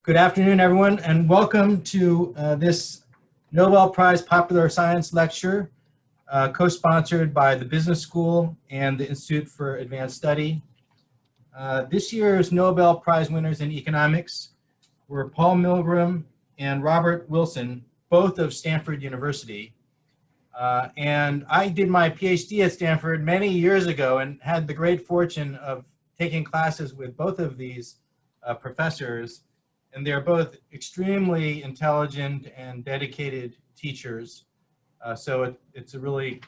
Good afternoon, everyone, and welcome to this Nobel Prize Popular Science Lecture, co-sponsored by the Business School and the Institute for Advanced Study. This year's Nobel Prize winners in economics were Paul Milgram and Robert Wilson, both of Stanford University. And I did my PhD at Stanford many years ago and had the great fortune of taking classes with both of these professors. And they're both extremely intelligent and dedicated teachers. So it's a really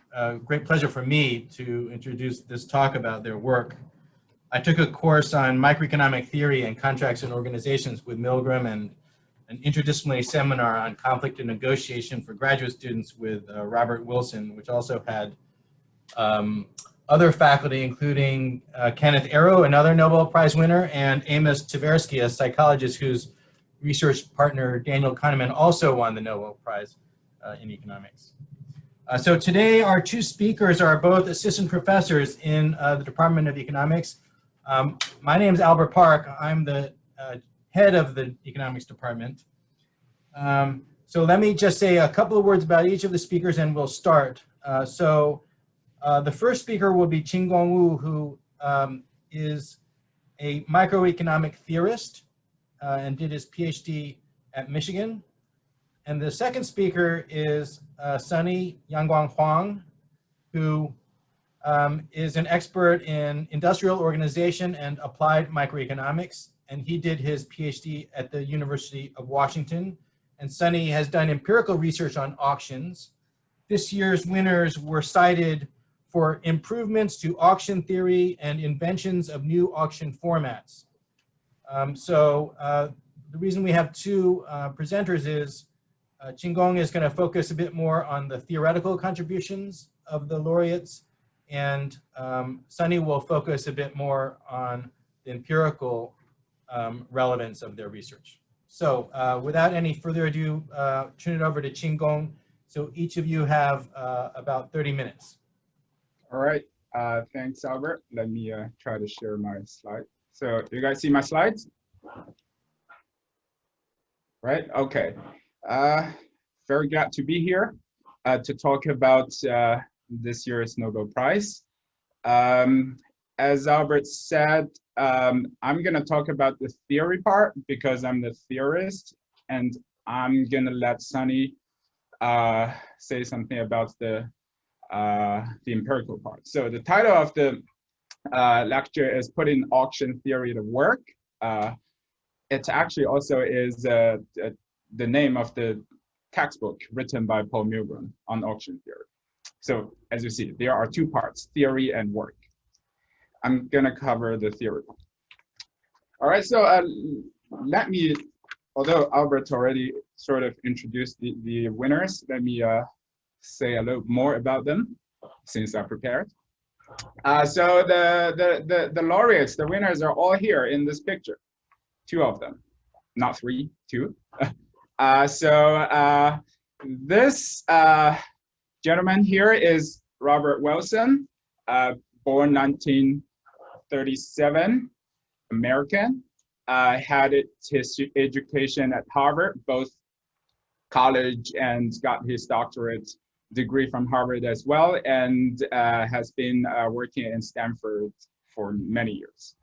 great pleasure for me to introduce this talk about their work. I took a course on microeconomic theory and contracts and organizations with Milgram, and an interdisciplinary seminar on conflict and negotiation for graduate students with Robert Wilson, which also had other faculty, including Kenneth Arrow, another Nobel Prize winner, and Amos Tversky, a psychologist whose research partner Daniel Kahneman also won the Nobel Prize in economics. So today our two speakers are both assistant professors in the Department of Economics. My name is Albert Park. I'm the head of the economics department. So let me just say a couple of words about each of the speakers and we'll start. The first speaker will be Qinggong Wu, who is a microeconomic theorist and did his PhD at Michigan. And the second speaker is Sunny Yangguang Huang, who is an expert in industrial organization and applied microeconomics. And he did his PhD at the University of Washington. And Sunny has done empirical research on auctions. This year's winners were cited for improvements to auction theory and inventions of new auction formats. The reason we have two presenters is Qinggong is going to focus a bit more on the theoretical contributions of the laureates, and Sunny will focus a bit more on the empirical relevance of their research. So without any further ado, turn it over to Qinggong. So each of you have about 30 minutes. All right, thanks, Albert. Let me try to share my slide. So you guys see my slides? Right, okay. Very glad to be here to talk about this year's Nobel Prize. As Albert said, I'm gonna talk about the theory part because I'm the theorist, and I'm gonna let Sunny say something about the empirical part. So the title of the lecture is Putting Auction Theory to Work. It actually also is the name of the textbook written by Paul Milgram on auction theory. So as you see, there are two parts, theory and work. I'm gonna cover the theory part. All right, so let me, although Albert already sort of introduced the winners, let me say a little more about them since I prepared. So the laureates, the winners are all here in this picture. Two of them, not three, two. This gentleman here is Robert Wilson, born 1937, American. Had his education at Harvard, both college and got his doctorate degree from Harvard as well, and has been working in Stanford for many years.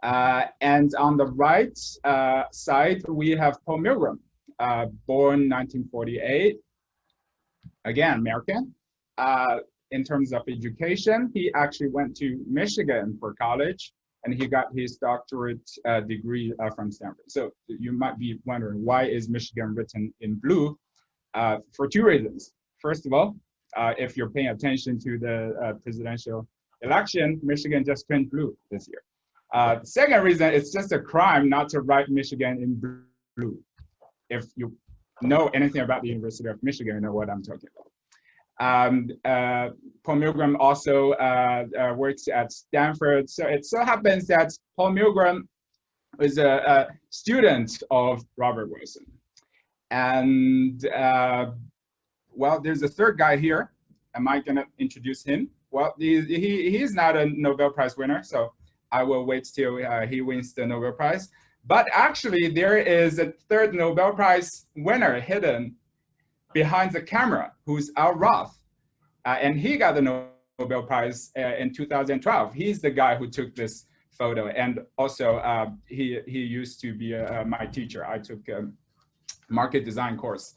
And on the right side, we have Paul Milgram, born 1948, again, American. In terms of education, he actually went to Michigan for college, and he got his doctorate degree from Stanford. So you might be wondering, why is Michigan written in blue? For two reasons. First of all, if you're paying attention to the presidential election, Michigan just turned blue this year. The second reason, it's just a crime not to write Michigan in blue. If you know anything about the University of Michigan, you know what I'm talking about. Paul Milgram also works at Stanford. So it so happens that Paul Milgram is a student of Robert Wilson. And well, there's a third guy here. Am I gonna introduce him? Well, he's not a Nobel Prize winner, so I will wait till he wins the Nobel Prize. But actually, there is a third Nobel Prize winner hidden behind the camera, who's Al Roth. And he got the Nobel Prize in 2012. He's the guy who took this photo. And also, he used to be my teacher. I took a market design course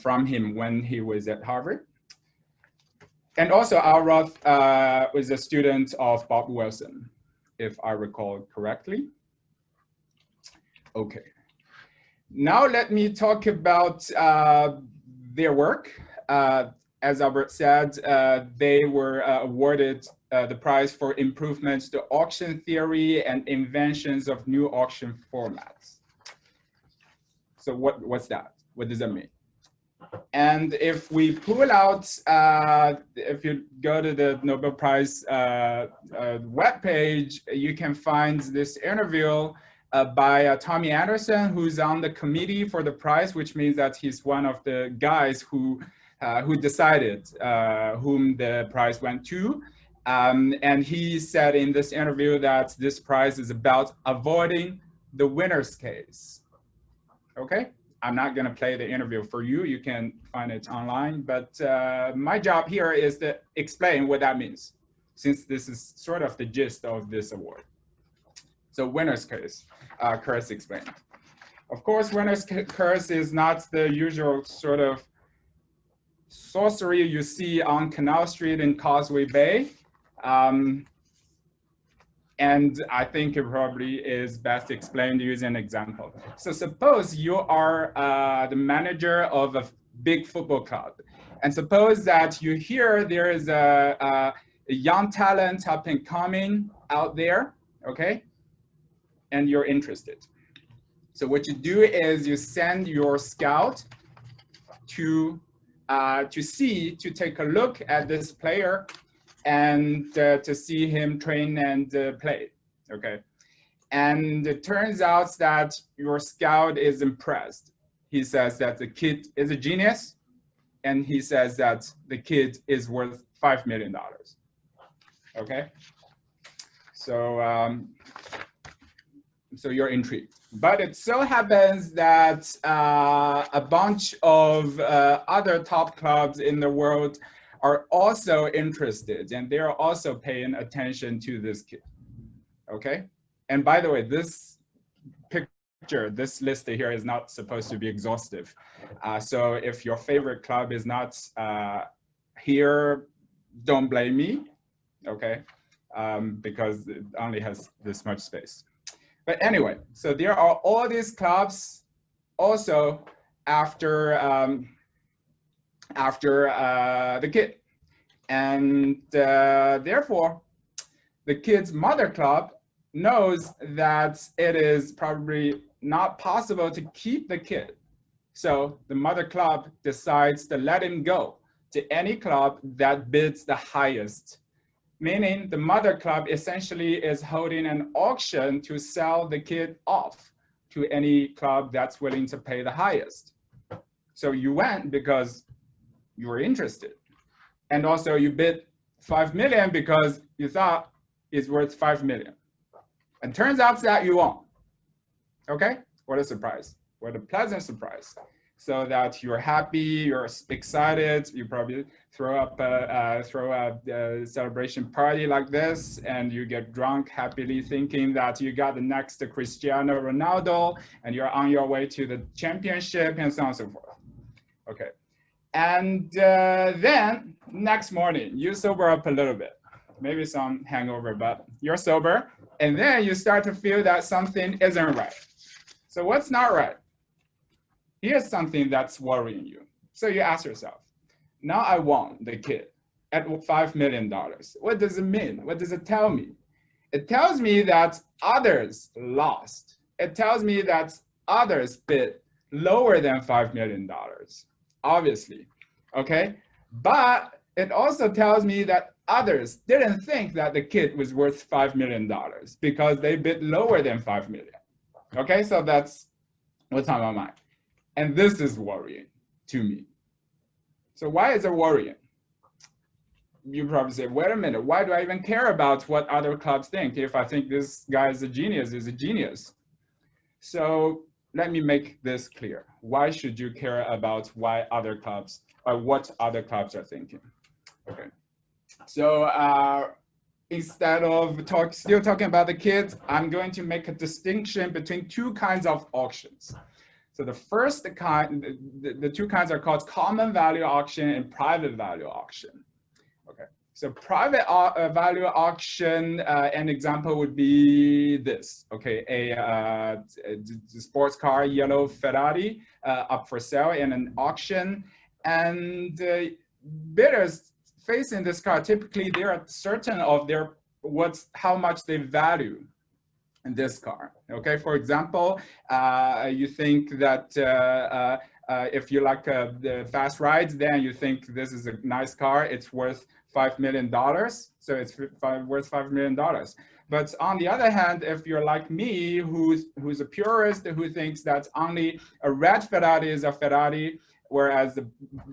from him when he was at Harvard. And also, Al Roth was a student of Bob Wilson, if I recall correctly. Okay. Now let me talk about their work. As Albert said, they were awarded the prize for improvements to auction theory and inventions of new auction formats. So what's that? What does that mean? And if we pull out, if you go to the Nobel Prize webpage, you can find this interview by Tommy Anderson, who's on the committee for the prize, which means that he's one of the guys who decided whom the prize went to. And he said in this interview that this prize is about avoiding the winner's case. Okay, I'm not gonna play the interview for you. You can find it online, but my job here is to explain what that means, since this is sort of the gist of this award. So winner's curse explained. Of course, winner's curse is not the usual sort of sorcery you see on Canal Street in Causeway Bay. And I think it probably is best explained using an example. So suppose you are the manager of a big football club. And suppose that you hear there is a young talent up and coming out there, okay? And you're interested. So what you do is you send your scout to take a look at this player and to see him train and play, okay? And it turns out that your scout is impressed. He says that the kid is a genius, and he says that the kid is worth $5 million, okay? So, so you're intrigued. But it so happens that a bunch of other top clubs in the world are also interested, and they're also paying attention to this kid, okay? And by the way, this picture, this list here is not supposed to be exhaustive. So if your favorite club is not here, don't blame me, okay? Because it only has this much space. But anyway, so there are all these clubs also after the kid. And therefore, the kid's mother club knows that it is probably not possible to keep the kid. So the mother club decides to let him go to any club that bids the highest, meaning the mother club essentially is holding an auction to sell the kid off to any club that's willing to pay the highest. So you went because you were interested. And also you bid 5 million because you thought it's worth 5 million. And turns out that you won. Okay, what a surprise. What a pleasant surprise. So that you're happy, you're excited, you probably throw a celebration party like this, and you get drunk happily thinking that you got the next Cristiano Ronaldo, and you're on your way to the championship, and so on and so forth. Okay, and then next morning, you sober up a little bit, maybe some hangover, but you're sober, and then you start to feel that something isn't right. So what's not right? Here's something that's worrying you. So you ask yourself, now I won the kid at $5 million. What does it mean? What does it tell me? It tells me that others lost. It tells me that others bid lower than $5 million, obviously, okay? But it also tells me that others didn't think that the kid was worth $5 million because they bid lower than 5 million, okay? So that's what's on my mind. And this is worrying to me. So why is it worrying? You probably say, wait a minute, why do I even care about what other clubs think? If I think this guy is a genius, he's a genius. So let me make this clear. Why should you care about what other clubs are thinking? Okay. So instead of still talking about the kids, I'm going to make a distinction between two kinds of auctions. So the first kind, the two kinds are called common value auction and private value auction. Okay. So private value auction, an example would be this. Okay, a sports car, yellow Ferrari, up for sale in an auction, and bidders facing this car, typically they are certain of how much they value this car. Okay, for example, you think that if you like the fast rides, then you think this is a nice car, it's worth $5 million, so it's worth $5 million. But on the other hand, if you're like me, who's a purist, who thinks that only a red Ferrari is a Ferrari, whereas the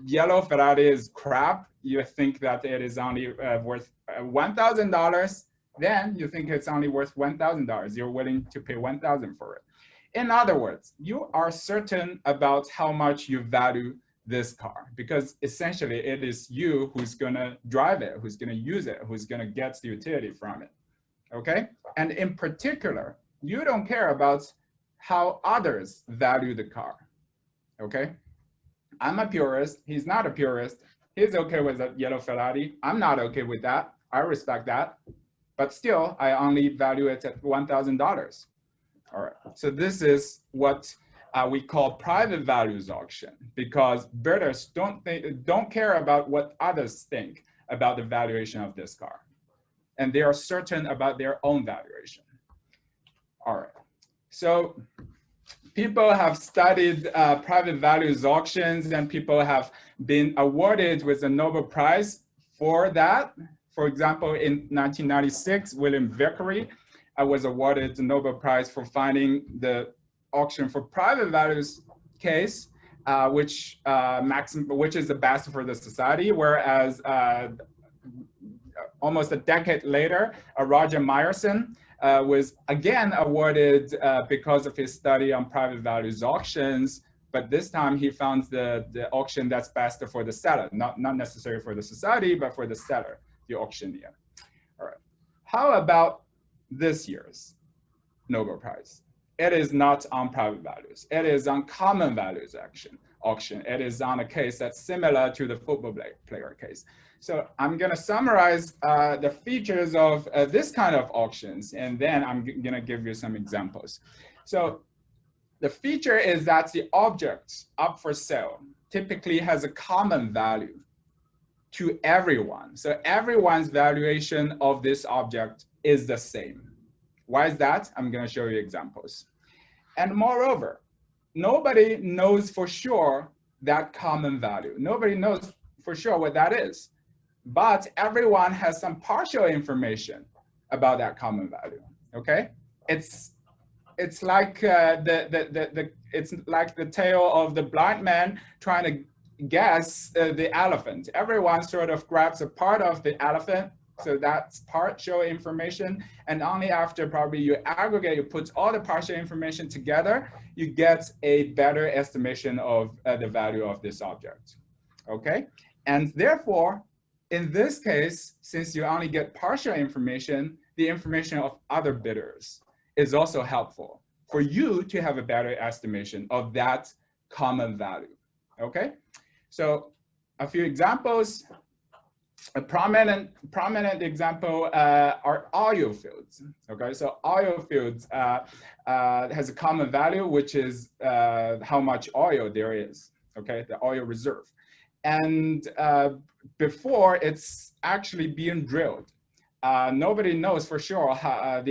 yellow Ferrari is crap, you think that it is only worth $1,000, then you think it's only worth $1,000. You're willing to pay $1,000 for it. In other words, you are certain about how much you value this car, because essentially it is you who's gonna drive it, who's gonna use it, who's gonna get the utility from it, okay? And in particular, you don't care about how others value the car, okay? I'm a purist, he's not a purist. He's okay with a yellow Ferrari. I'm not okay with that. I respect that. But still, I only value it at $1,000. All right, so this is what we call private values auction, because bidders don't care about what others think about the valuation of this car. And they are certain about their own valuation. All right, so people have studied private values auctions, and people have been awarded with the Nobel Prize for that. For example, in 1996, William Vickery was awarded the Nobel Prize for finding the auction for private values case, which is the best for the society, whereas almost a decade later, Roger Myerson was again awarded because of his study on private values auctions, but this time he found the auction that's best for the seller, not necessarily for the society, but for the seller, the auctioneer. All right. How about this year's Nobel Prize? It is not on private values. It is on common values auction. It is on a case that's similar to the football player case. So I'm going to summarize the features of this kind of auctions, and then I'm going to give you some examples. So the feature is that the object up for sale typically has a common value to everyone. So everyone's valuation of this object is the same. Why is that? I'm going to show you examples. And moreover, nobody knows for sure that common value. Nobody knows for sure what that is. But everyone has some partial information about that common value. Okay? It's like it's like the tale of the blind man trying to guess the elephant. Everyone sort of grabs a part of the elephant, so that's partial information, and only after probably you aggregate, you put all the partial information together, you get a better estimation of the value of this object. Okay, and therefore, in this case, since you only get partial information, the information of other bidders is also helpful for you to have a better estimation of that common value. Okay. So a few examples. A prominent example are oil fields. Okay, so oil fields has a common value, which is how much oil there is. Okay, the oil reserve, and before it's actually being drilled, nobody knows for sure how,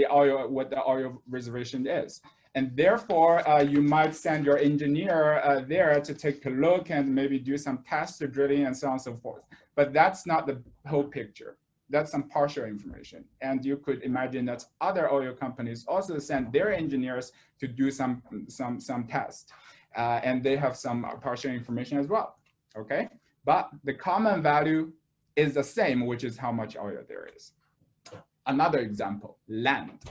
what the oil reservation is. And therefore, you might send your engineer there to take a look and maybe do some test drilling and so on and so forth. But that's not the whole picture. That's some partial information. And you could imagine that other oil companies also send their engineers to do some tests. And they have some partial information as well, okay? But the common value is the same, which is how much oil there is. Another example, land,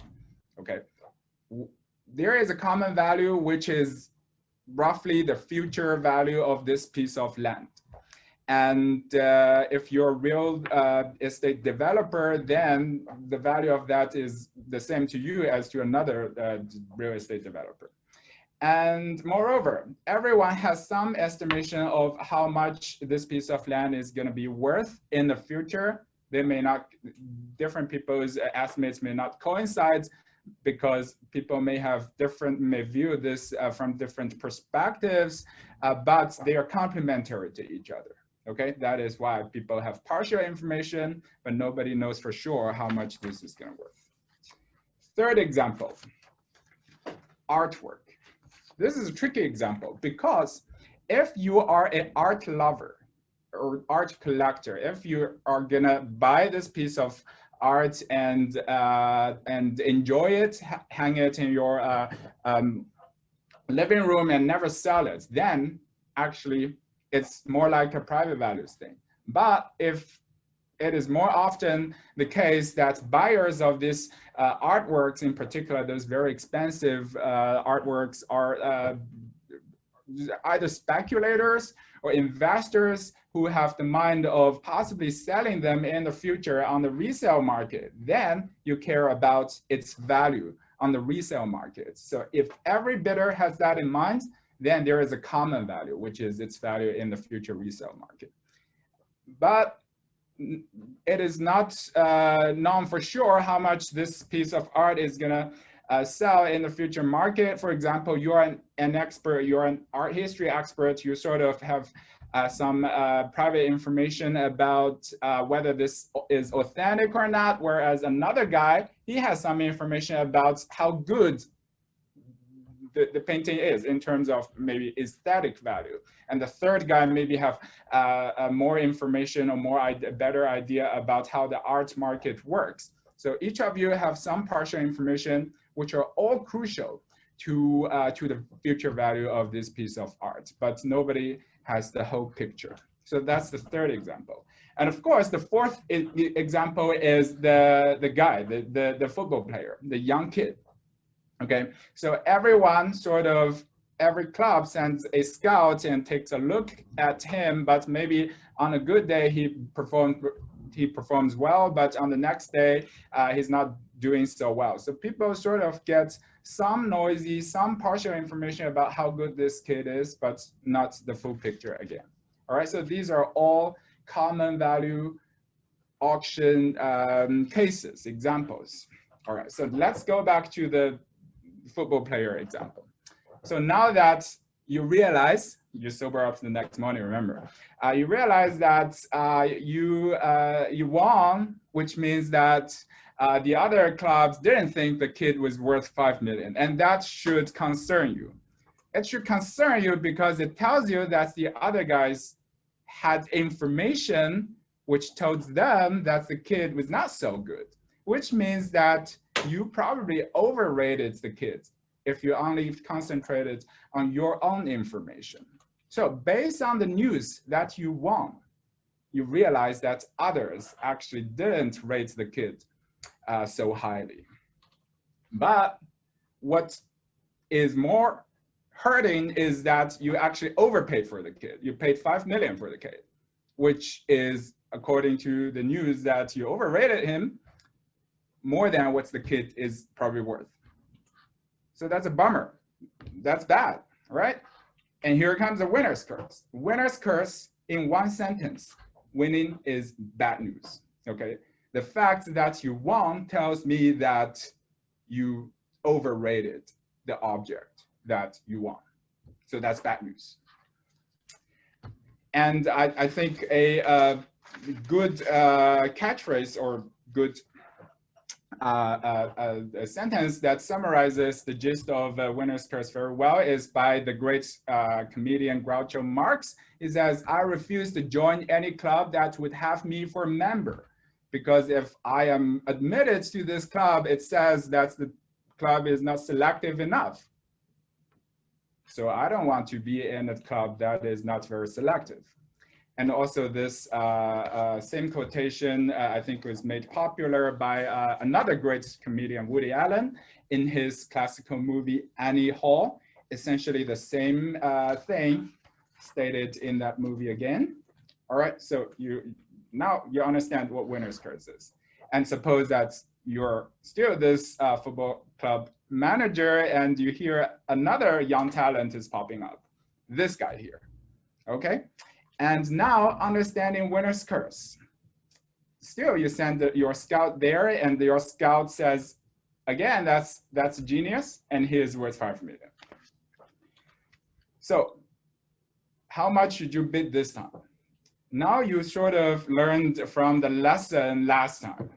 okay? there is a common value, which is roughly the future value of this piece of land. And if you're a real estate developer, then the value of that is the same to you as to another real estate developer. And moreover, everyone has some estimation of how much this piece of land is going to be worth in the future. They may not, different people's estimates may not coincide because people may view this from different perspectives, but they are complementary to each other. Okay, that is why people have partial information, but nobody knows for sure how much this is going to worth. Third example, artwork. This is a tricky example because if you are an art lover or art collector, if you are gonna buy this piece of art and enjoy it, hang it in your living room and never sell it, then actually it's more like a private values thing. But if it is more often the case that buyers of these artworks, in particular, those very expensive artworks, are either speculators or investors who have the mind of possibly selling them in the future on the resale market, then you care about its value on the resale market. So if every bidder has that in mind, then there is a common value, which is its value in the future resale market. But it is not known for sure how much this piece of art is gonna sell in the future market. For example, you're an expert, you're an art history expert, you sort of have some private information about whether this is authentic or not, whereas another guy, he has some information about how good the painting is in terms of maybe aesthetic value. And the third guy maybe have more information or better idea about how the art market works. So each of you have some partial information, which are all crucial to the future value of this piece of art, but nobody has the whole picture. So that's the third example. And of course, the fourth example is the guy, the football player, the young kid. Okay, so everyone every club sends a scout and takes a look at him, but maybe on a good day he performs well, but on the next day he's not doing so well. So people sort of get some noisy, some partial information about how good this kid is, but not the full picture again. All right, so these are all common value auction cases, examples. All right, so let's go back to the football player example. So now that you realize, you sober up the next morning, remember, you realize that you won, which means that the other clubs didn't think the kid was worth 5 million, and that should concern you. It should concern you because it tells you that the other guys had information which told them that the kid was not so good, which means that you probably overrated the kids if you only concentrated on your own information. So based on the news that you won, you realize that others actually didn't rate the kid so highly. But what is more hurting is that you actually overpaid for the kid. You paid 5 million for the kid, which is, according to the news, that you overrated him more than what the kid is probably worth. So that's a bummer. That's bad, right? And here comes a winner's curse. Winner's curse in one sentence. Winning is bad news, okay? The fact that you won tells me that you overrated the object that you won. So that's bad news. And I think a good catchphrase or good a sentence that summarizes the gist of winner's curse very well is by the great comedian Groucho Marx. He says, "I refuse to join any club that would have me for a member, because if I am admitted to this club, it says that the club is not selective enough. So I don't want to be in a club that is not very selective." And also this same quotation, I think was made popular by another great comedian, Woody Allen, in his classical movie, Annie Hall. Essentially the same thing stated in that movie again. All right, so now you understand what winner's curse is. And suppose that you're still this football club manager and you hear another young talent is popping up, this guy here, okay? And now understanding winner's curse. Still, you send your scout there and your scout says, again, that's genius and he is worth 5 million. So how much should you bid this time? Now you sort of learned from the lesson last time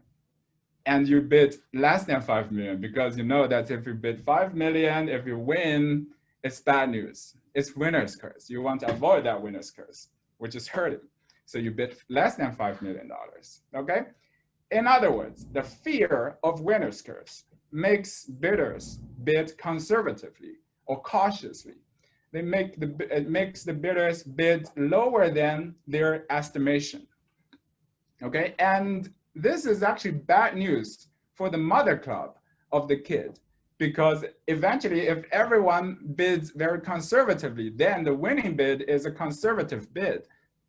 and you bid less than 5 million because you know that if you bid 5 million, if you win, it's bad news. It's winner's curse. You want to avoid that winner's curse, which is hurting. So you bid less than $5 million, okay? In other words, the fear of winner's curse makes bidders bid conservatively or cautiously. It makes the bidders bid lower than their estimation, okay? And this is actually bad news for the mother club of the kid, because eventually if everyone bids very conservatively, then the winning bid is a conservative bid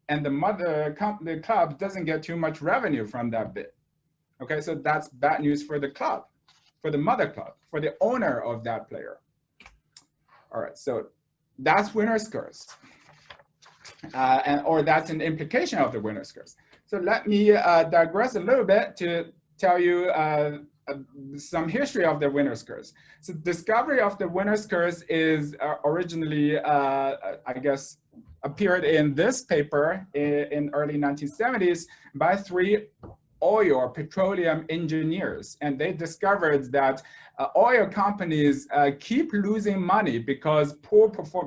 and the club doesn't get too much revenue from that bid. Okay, so that's bad news for the club, for the mother club, for the owner of that player. All right, so that's winner's curse. Or that's an implication of the winner's curse. So let me digress a little bit to tell you some history of the winner's curse. So discovery of the winner's curse is originally, I guess, appeared in this paper in early 1970s by 3 oil or petroleum engineers. And they discovered that oil companies keep losing money because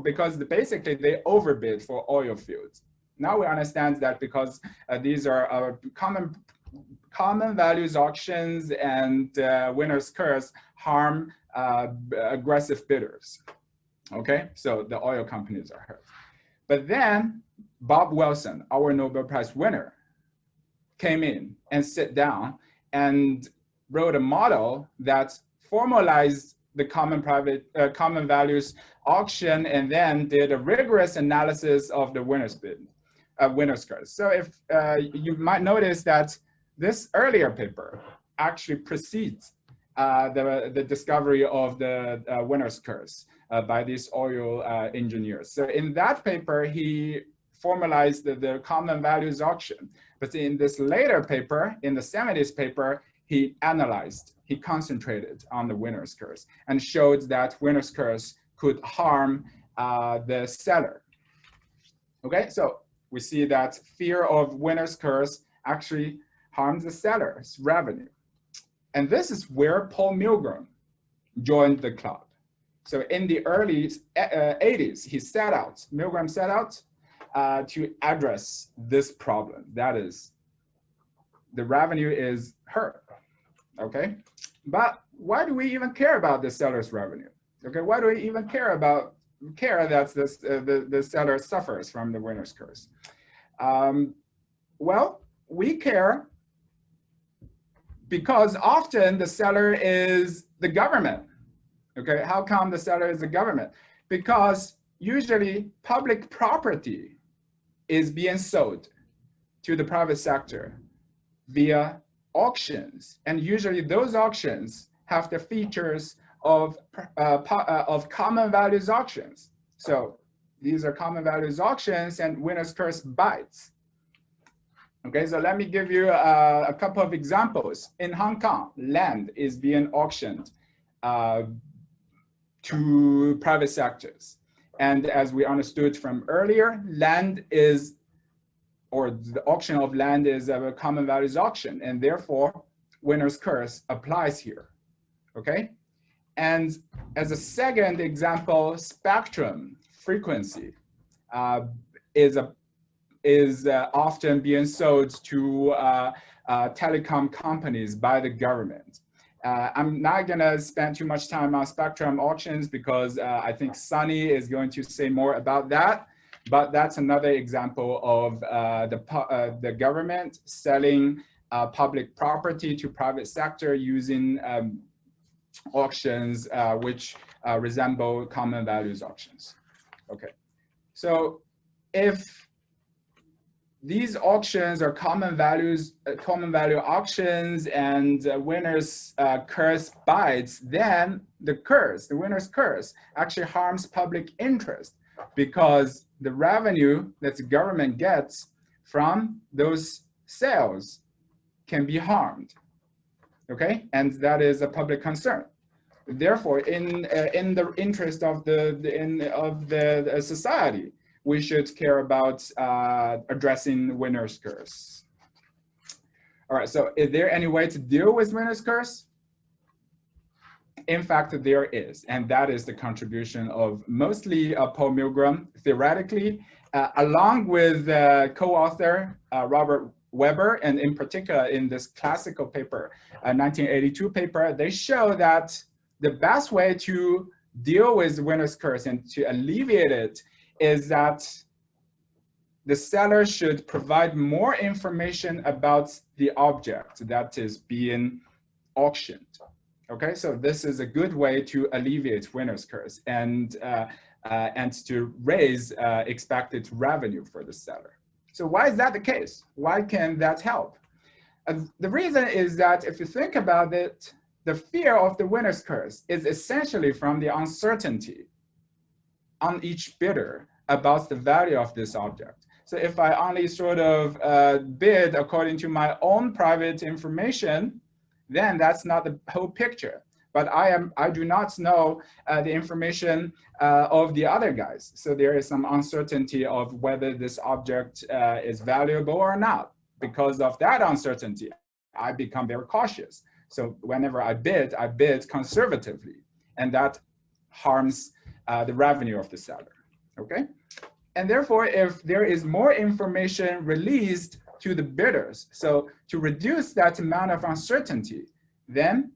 because basically they overbid for oil fields. Now we understand that because these are common values auctions and winner's curse harm aggressive bidders. Okay, so the oil companies are hurt. But then Bob Wilson, our Nobel Prize winner, came in and sat down and wrote a model that formalized the common values auction and then did a rigorous analysis of the winner's curse. So if you might notice that this earlier paper actually precedes the discovery of the winner's curse by these oil engineers. So in that paper, he formalized the common values auction. But in this later paper, in the 70s paper, he concentrated on the winner's curse and showed that winner's curse could harm the seller. Okay, so we see that fear of winner's curse actually harms the seller's revenue. And this is where Paul Milgrom joined the club. So in the early 80s, Milgrom set out to address this problem. That is, the revenue is hurt, okay? But why do we even care about the seller's revenue? Okay, why do we even care that the seller suffers from the winner's curse? Well, we care because often the seller is the government. Okay, how come the seller is the government? Because usually public property is being sold to the private sector via auctions. And usually those auctions have the features of common values auctions. So these are common values auctions and winner's curse bites. Okay, so let me give you a couple of examples. In Hong Kong, land is being auctioned to private sectors. And as we understood from earlier, the auction of land is a common values auction, and therefore winner's curse applies here, okay? And as a second example, spectrum frequency is often being sold to telecom companies by the government. I'm not gonna spend too much time on spectrum auctions because I think Sunny is going to say more about that. but that's another example of the government selling public property to private sector using auctions which resemble common values auctions. Okay, so if these auctions are common value auctions, and winner's curse bites, then the winner's curse actually harms public interest, because the revenue that the government gets from those sales can be harmed. Okay, and that is a public concern. Therefore, in the interest of the society, we should care about addressing winner's curse. All right, so is there any way to deal with winner's curse? In fact, there is, and that is the contribution of mostly Paul Milgram, theoretically, along with co-author Robert Weber, and in particular in this classical paper, 1982 paper, they show that the best way to deal with winner's curse and to alleviate it is that the seller should provide more information about the object that is being auctioned. Okay, so this is a good way to alleviate winner's curse and to raise expected revenue for the seller. So why is that the case? Why can that help? The reason is that if you think about it, the fear of the winner's curse is essentially from the uncertainty on each bidder about the value of this object. So if I only sort of bid according to my own private information, then that's not the whole picture. But I do not know the information of the other guys. So there is some uncertainty of whether this object is valuable or not. Because of that uncertainty, I become very cautious. So whenever I bid conservatively, and that harms the revenue of the seller, okay? And therefore, if there is more information released to the bidders, so to reduce that amount of uncertainty, then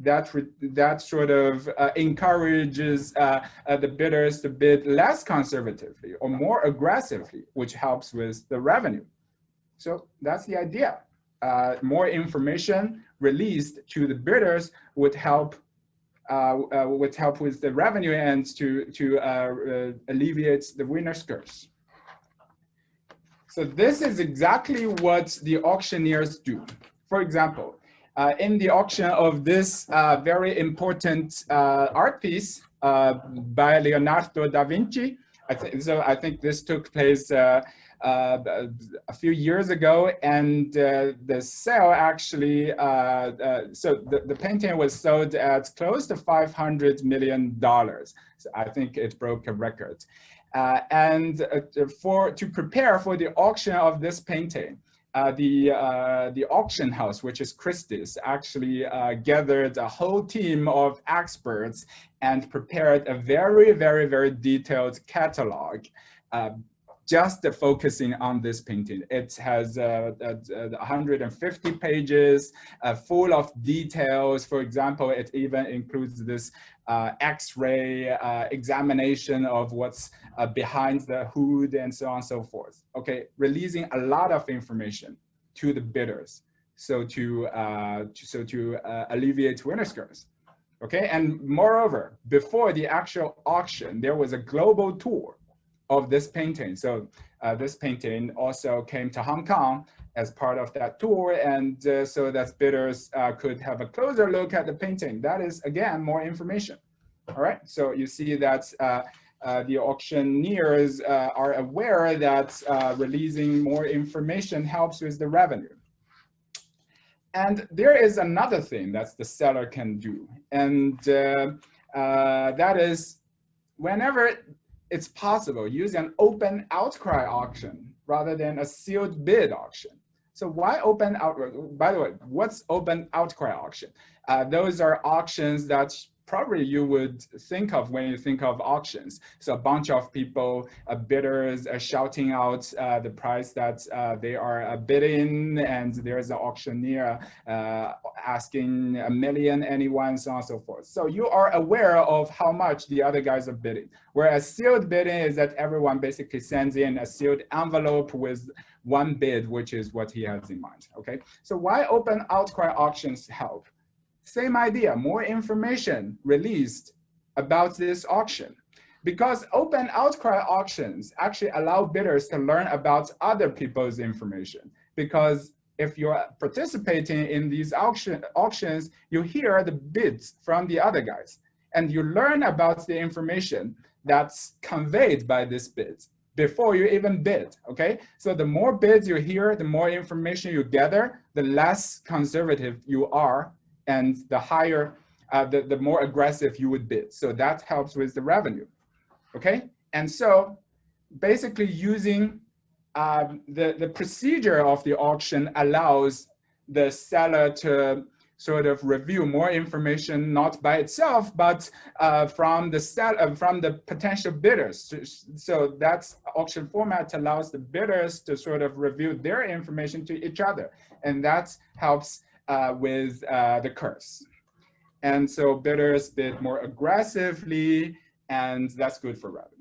that sort of encourages the bidders to bid less conservatively or more aggressively, which helps with the revenue. So that's the idea. More information released to the bidders would help with the revenue and to alleviate the winner's curse. So this is exactly what the auctioneers do. For example, in the auction of this very important art piece by Leonardo da Vinci, I think this took place a few years ago, and the sale actually, so the painting was sold at close to $500 million. So I think it broke a record. And to prepare for the auction of this painting, the auction house, which is Christie's, actually gathered a whole team of experts and prepared a very, very, very detailed catalog just focusing on this painting. It has 150 pages full of details. For example, it even includes this X-ray examination of what's behind the hood and so on and so forth. Okay, releasing a lot of information to the bidders, so to alleviate winner's curse. Okay, and moreover, before the actual auction, there was a global tour of this painting. So this painting also came to Hong Kong as part of that tour, and so that bidders could have a closer look at the painting. That is, again, more information. All right, so you see that the auctioneers are aware that releasing more information helps with the revenue. And there is another thing that the seller can do, and that is, whenever it's possible, use an open outcry auction rather than a sealed bid auction. So why open outcry? By the way, what's open outcry auction? Those are auctions that probably you would think of when you think of auctions. So a bunch of people, bidders shouting out the price that they are bidding, and there's an auctioneer asking $1 million, anyone, so on and so forth. So you are aware of how much the other guys are bidding. Whereas sealed bidding is that everyone basically sends in a sealed envelope with one bid, which is what he has in mind, okay? So why open outcry auctions help? Same idea, more information released about this auction. Because open outcry auctions actually allow bidders to learn about other people's information. Because if you're participating in these auctions, you hear the bids from the other guys, and you learn about the information that's conveyed by this bid before you even bid, okay? So the more bids you hear, the more information you gather, the less conservative you are, and the higher, the more aggressive you would bid. So that helps with the revenue, okay? And so basically using the procedure of the auction allows the seller to sort of review more information, not by itself, but from the potential bidders. So that's auction format allows the bidders to sort of review their information to each other. And that helps with the curves. And so bidders bid more aggressively, and that's good for revenue.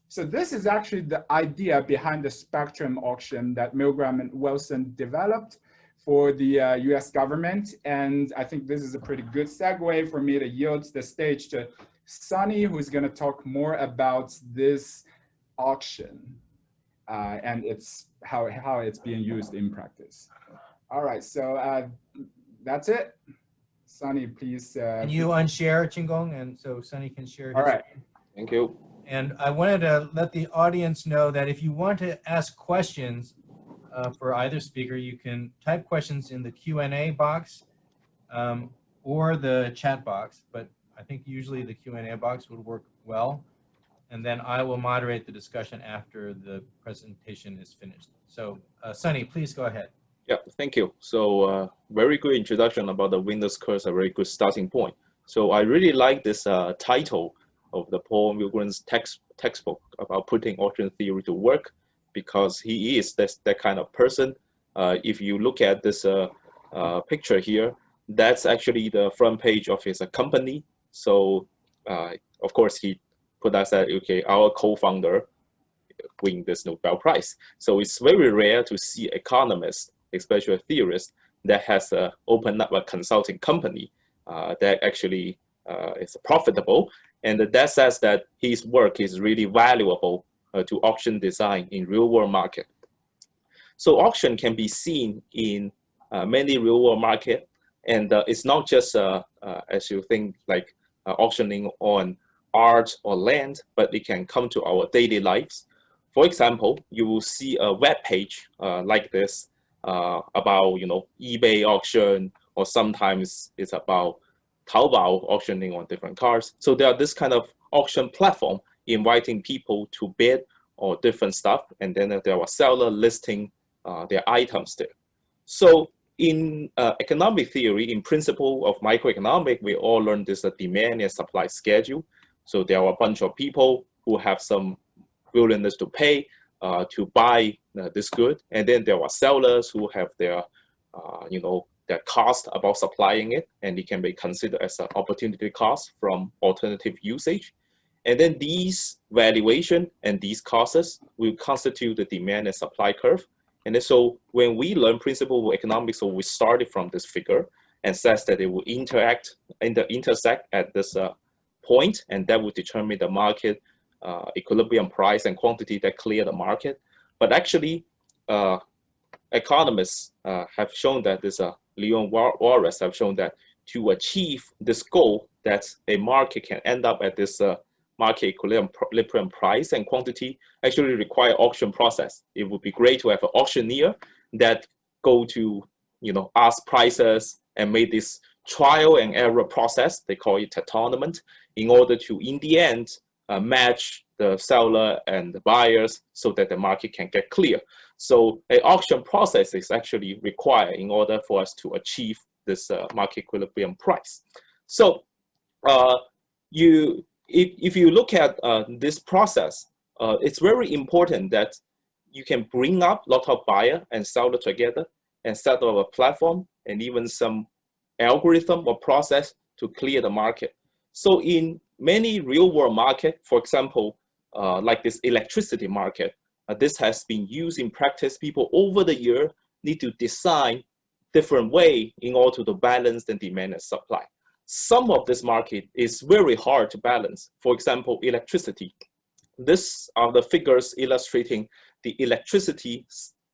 So this is actually the idea behind the spectrum auction that Milgram and Wilson developed for the US government. And I think this is a pretty good segue for me to yield the stage to Sunny, who's going to talk more about this auction and how it's being used in practice. All right, so that's it. Sunny, please. Can you unshare Qinggong, and so Sunny can share his All right. screen? Thank you. And I wanted to let the audience know that if you want to ask questions for either speaker, you can type questions in the Q&A box or the chat box, but I think usually the Q&A box would work well. And then I will moderate the discussion after the presentation is finished. So Sunny, please go ahead. Yeah, thank you. So very good introduction about the winner's curse, a very good starting point. So I really like this title of the Paul Milgram's textbook about putting auction theory to work, because he is that kind of person. If you look at this picture here, that's actually the front page of his company. So of course he put us at, okay, our co-founder win this Nobel Prize. So it's very rare to see economists, especially theorists, that has opened up a consulting company that actually is profitable. And that says that his work is really valuable to auction design in real world market. So auction can be seen in many real world market. And it's not just, as you think, like auctioning on art or land, but it can come to our daily lives. For example, you will see a web page like this about, eBay auction, or sometimes it's about Taobao auctioning on different cars. So there are this kind of auction platform inviting people to bid or different stuff, and then there are seller listing their items there. So in economic theory, in principle of microeconomics, we all learned this demand and supply schedule. So there are a bunch of people who have some willingness to pay to buy this good, and then there are sellers who have their, their cost about supplying it, and it can be considered as an opportunity cost from alternative usage. And then these valuation and these costs will constitute the demand and supply curve. And then so when we learn principle of economics, so we started from this figure and says that it will intersect at this point, and that will determine the market equilibrium price and quantity that clear the market. But actually, economists have shown that this Leon Warres have shown that to achieve this goal, that a market can end up at this market equilibrium price and quantity, actually require auction process. It would be great to have an auctioneer that go to, ask prices and make this trial and error process. They call it tournament, in order to, in the end, match the seller and the buyers so that the market can get clear. So an auction process is actually required in order for us to achieve this market equilibrium price. So if you look at this process, it's very important that you can bring up a lot of buyer and seller together and set up a platform and even some algorithm or process to clear the market. So in many real world market, for example, like this electricity market, this has been used in practice. People over the year need to design different way in order to balance the demand and supply. Some of this market is very hard to balance. For example, electricity. These are the figures illustrating the electricity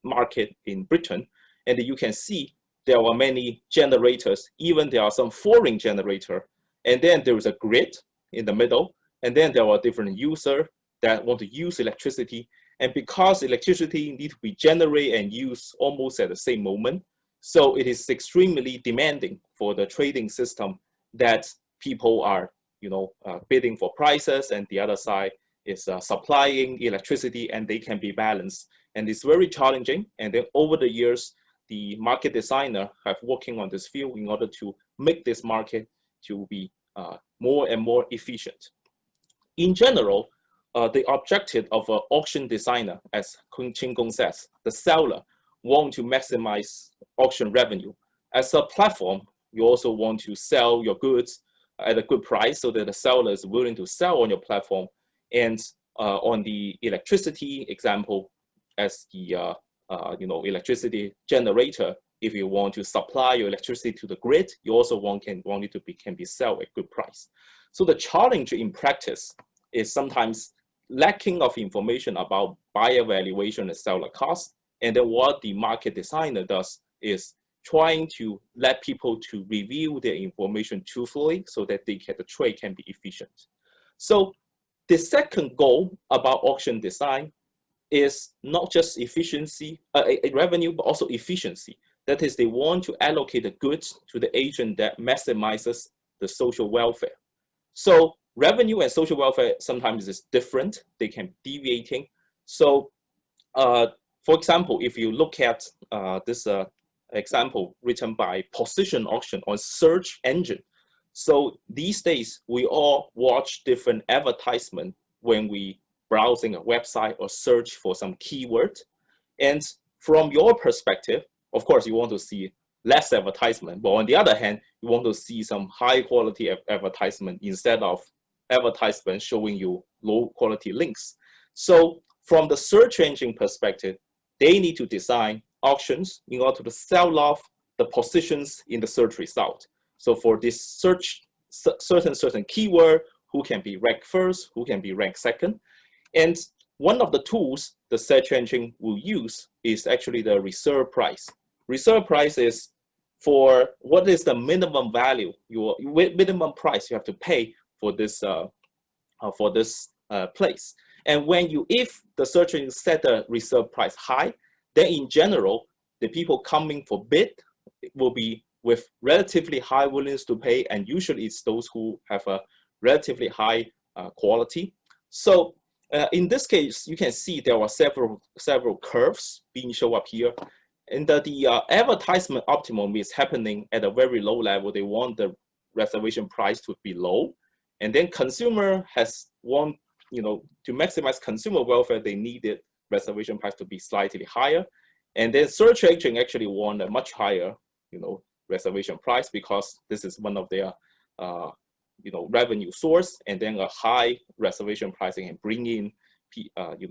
market in Britain. And you can see there are many generators, even there are some foreign generator. And then there is a grid in the middle. And then there are different users that want to use electricity. And because electricity needs to be generated and used almost at the same moment, so it is extremely demanding for the trading system that people are, bidding for prices, and the other side is supplying electricity, and they can be balanced. And it's very challenging. And then over the years, the market designer have working on this field in order to make this market to be more and more efficient. In general, the objective of an auction designer, as Qinggong says, the seller want to maximize auction revenue. As a platform, you also want to sell your goods at a good price so that the seller is willing to sell on your platform. And on the electricity example, as the electricity generator, if you want to supply your electricity to the grid, you also want it to can be sold at good price. So the challenge in practice is sometimes lacking of information about buyer valuation and seller cost. And then what the market designer does is trying to let people to review their information truthfully so that the trade can be efficient. So the second goal about auction design is not just efficiency, revenue, but also efficiency. That is, they want to allocate the goods to the agent that maximizes the social welfare. So revenue and social welfare sometimes is different. They can be deviating. So for example, if you look at this example written by Position Auction on search engine. So these days, we all watch different advertisements when we browsing a website or search for some keyword. And from your perspective, of course, you want to see less advertisement. But on the other hand, you want to see some high quality advertisement instead of advertisement showing you low quality links. So from the search engine perspective, they need to design auctions in order to sell off the positions in the search result. So for this search, certain keyword, who can be ranked first, who can be ranked second. And one of the tools the search engine will use is actually the reserve price. Reserve price is for what is the minimum value, your minimum price you have to pay for this place. And if the search engine set the reserve price high, then in general, the people coming for bid will be with relatively high willingness to pay, and usually it's those who have a relatively high quality. So in this case, you can see there are several curves being shown up here. And the advertisement optimum is happening at a very low level. They want the reservation price to be low. And then consumer to maximize consumer welfare, they needed reservation price to be slightly higher. And then search engine actually want a much higher, reservation price, because this is one of their, revenue source, and then a high reservation pricing and bring in,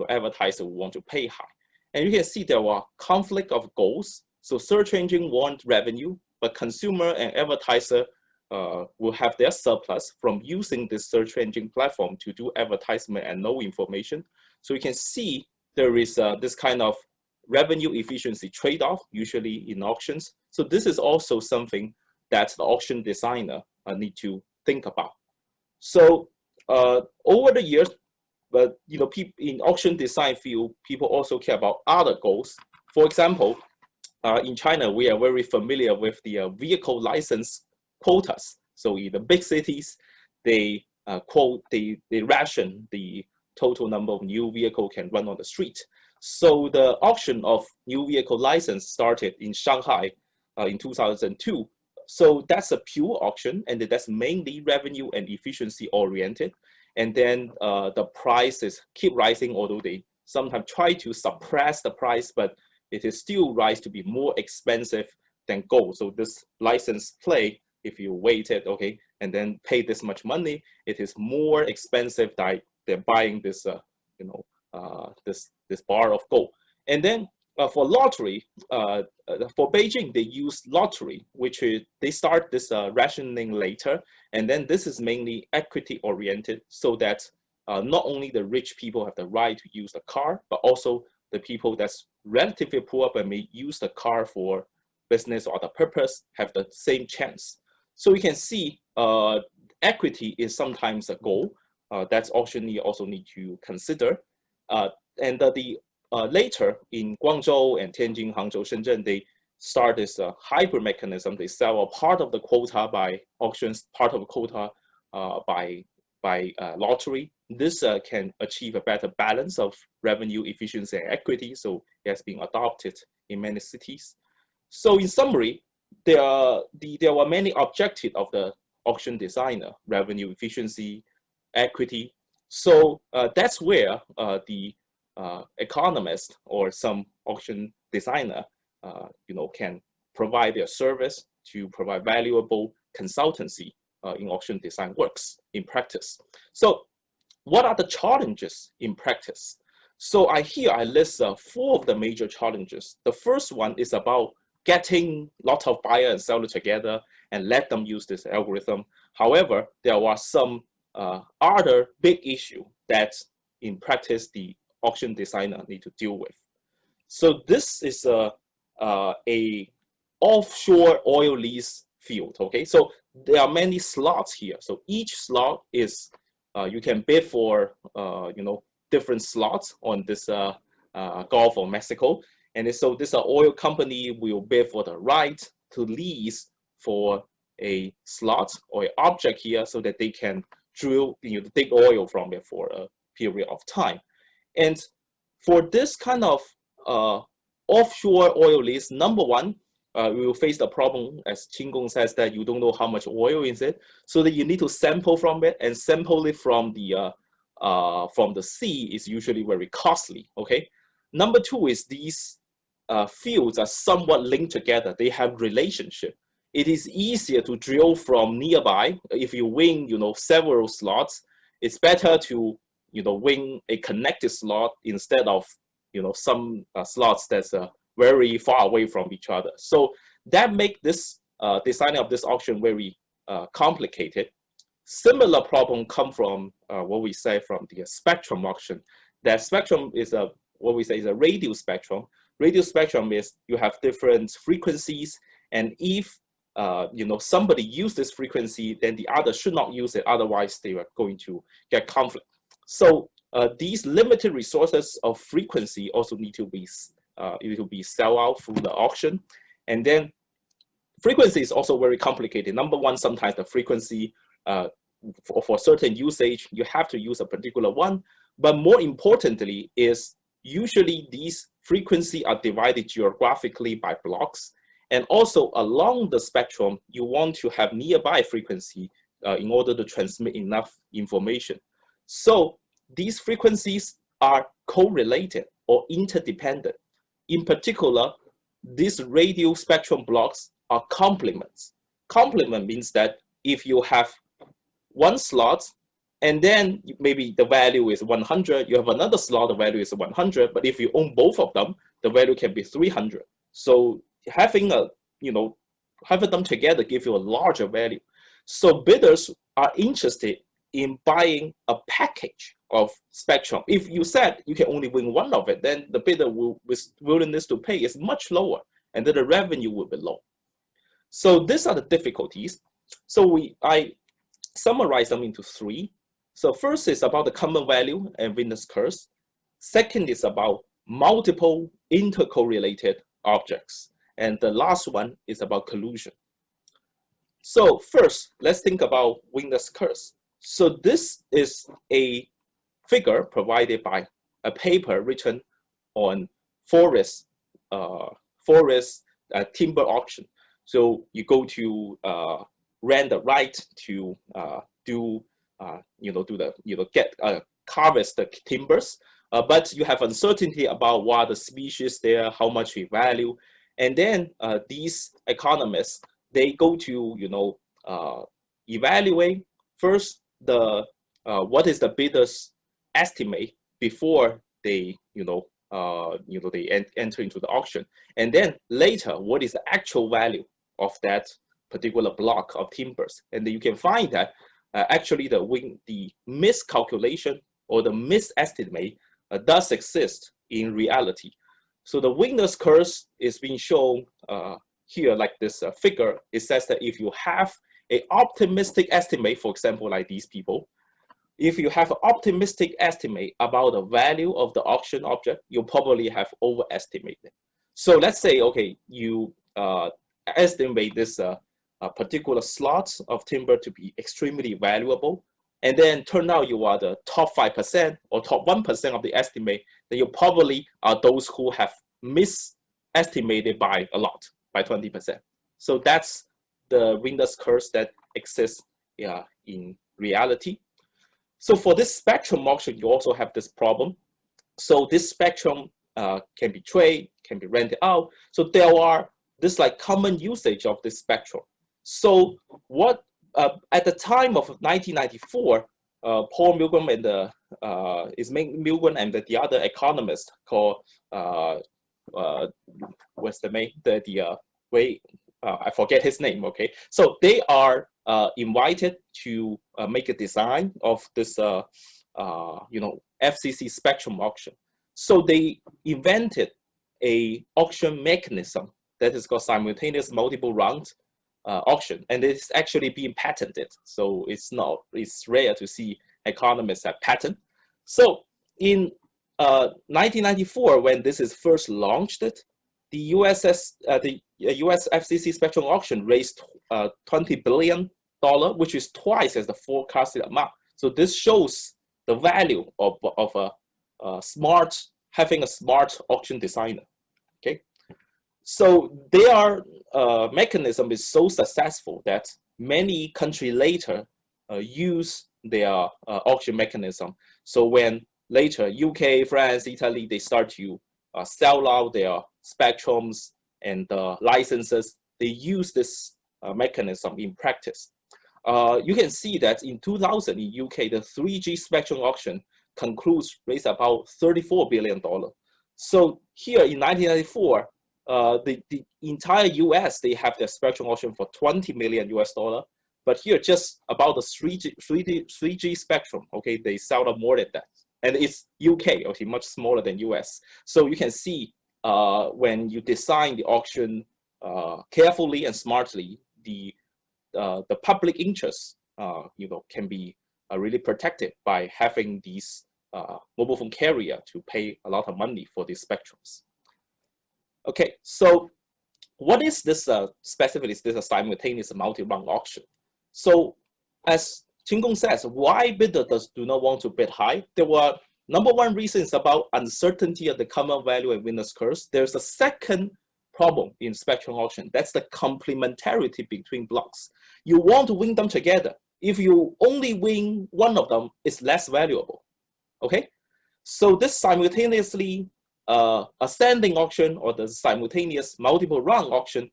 advertisers who want to pay high. And you can see there are conflict of goals. So search engine want revenue, but consumer and advertiser will have their surplus from using this search engine platform to do advertisement and no information. So you can see there is this kind of revenue efficiency trade-off usually in auctions. So this is also something that the auction designer need to think about. So over the years, but in auction design field, people also care about other goals. For example, in China, we are very familiar with the vehicle license quotas. So in the big cities, they ration the total number of new vehicle can run on the street. So the auction of new vehicle license started in Shanghai in 2002. so that's a pure auction, and that's mainly revenue and efficiency oriented. And then the prices keep rising, although they sometimes try to suppress the price, but it is still rise to be more expensive than gold. So this license play, if you wait it, okay, and then pay this much money, it is more expensive than buying this, this bar of gold. And then for lottery, for Beijing, they use lottery, which is, they start this rationing later. And then this is mainly equity oriented, so that not only the rich people have the right to use the car, but also the people that's relatively poor but may use the car for business or other purpose have the same chance. So you can see equity is sometimes a goal. That's auctioneer also need to consider. Later in Guangzhou and Tianjin, Hangzhou, Shenzhen, they start this hybrid mechanism. They sell a part of the quota by auctions, part of the quota by lottery. This can achieve a better balance of revenue, efficiency, and equity. So it has been adopted in many cities. So in summary, there were many objectives of the auction designer: revenue, efficiency, equity. So that's where the economist or some auction designer, can provide their service to provide valuable consultancy in auction design works in practice. So what are the challenges in practice? So here I list 4 of the major challenges. The first one is about getting lots of buyer and seller together and let them use this algorithm. However, there are some other big issue that in practice the auction designer need to deal with. So this is a offshore oil lease field. Okay, so there are many slots here. So each slot is you can bid for different slots on this Gulf of Mexico, and so this oil company will bid for the right to lease for a slot or an object here, so that they can drill, dig oil from it for a period of time. And for this kind of offshore oil lease, number one, we will face the problem, as Qinggong says, that you don't know how much oil is it, so that you need to sample from it, and sample it from the sea is usually very costly. Okay. Number two is these fields are somewhat linked together. They have relationship. It is easier to drill from nearby. If you win, several slots, it's better to win a connected slot instead of some slots that's very far away from each other. So that make this designing of this auction very complicated. Similar problem come from what we say from the spectrum auction. That spectrum is what we say is a radio spectrum. Radio spectrum is you have different frequencies, and if somebody use this frequency, then the other should not use it. Otherwise, they are going to get conflict. So these limited resources of frequency also need to be sell out through the auction. And then frequency is also very complicated. Number one, sometimes the frequency for certain usage, you have to use a particular one. But more importantly is usually these frequency are divided geographically by blocks. And also along the spectrum, you want to have nearby frequency in order to transmit enough information. So these frequencies are correlated or interdependent. In particular, these radio spectrum blocks are complements. Complement means that if you have one slot and then maybe the value is 100, you have another slot, the value is 100, but if you own both of them, the value can be 300. So having having them together give you a larger value. So bidders are interested in buying a package of spectrum. If you said you can only win one of it, then the bidder willingness to pay is much lower, and then the revenue will be low. So these are the difficulties. So I summarize them into 3. So first is about the common value and witness curse. Second is about multiple intercorrelated objects. And the last one is about collusion. So first, let's think about witness curse. So this is a figure provided by a paper written on forest timber auction. So you go to rent the right to do harvest the timbers, but you have uncertainty about what the species there, how much we value, and then these economists, they go to evaluate first the what is the bidder's estimate before they they enter into the auction, and then later what is the actual value of that particular block of timbers, and then you can find that actually the miscalculation or the misestimate does exist in reality. So the winner's curse is being shown here like this figure. It says that if you have an optimistic estimate, for example, like these people, if you have an optimistic estimate about the value of the auction object, you probably have overestimated. So let's say, okay, you estimate this particular slot of timber to be extremely valuable, and then turn out you are the top 5% or top 1% of the estimate, then you probably are those who have misestimated by a lot, by 20%. So that's the winner's curse that exists in reality. So for this spectrum auction, you also have this problem. So this spectrum can be traded, can be rented out. So there are this like common usage of this spectrum. So what at the time of 1994, Paul Milgram and Milgram and the other economist called what's the name? I forget his name. Okay, so they are invited to make a design of this FCC spectrum auction. So they invented a auction mechanism that is called simultaneous multiple round auction, and it's actually being patented. So it's rare to see economists have patent. So in 1994, when this is first launched, the US FCC spectrum auction raised $20 billion, which is twice as the forecasted amount. So this shows the value of having a smart auction designer. Okay, so their mechanism is so successful that many countries later use their auction mechanism. So when later UK, France, Italy, they start to sell out their spectrums and licenses, they use this mechanism in practice. You can see that in 2000 in UK, the 3G spectrum auction concludes raised about $34 billion. So here in 1994, the entire US, they have their spectrum auction for $20 million US. But here just about the 3G spectrum, okay, they sell out more than that. And it's UK, okay, much smaller than US. So you can see when you design the auction carefully and smartly, the public interest, can be really protected by having these mobile phone carrier to pay a lot of money for these spectrums. Okay, so what is this specifically? Is this a simultaneous multi-round auction? So as Qinggong says, why bidders do not want to bid high? There were number one reasons about uncertainty of the common value and winner's curse. There's a second problem in spectrum auction. That's the complementarity between blocks. You want to win them together. If you only win one of them, it's less valuable. Okay, so this simultaneously ascending auction or the simultaneous multiple round auction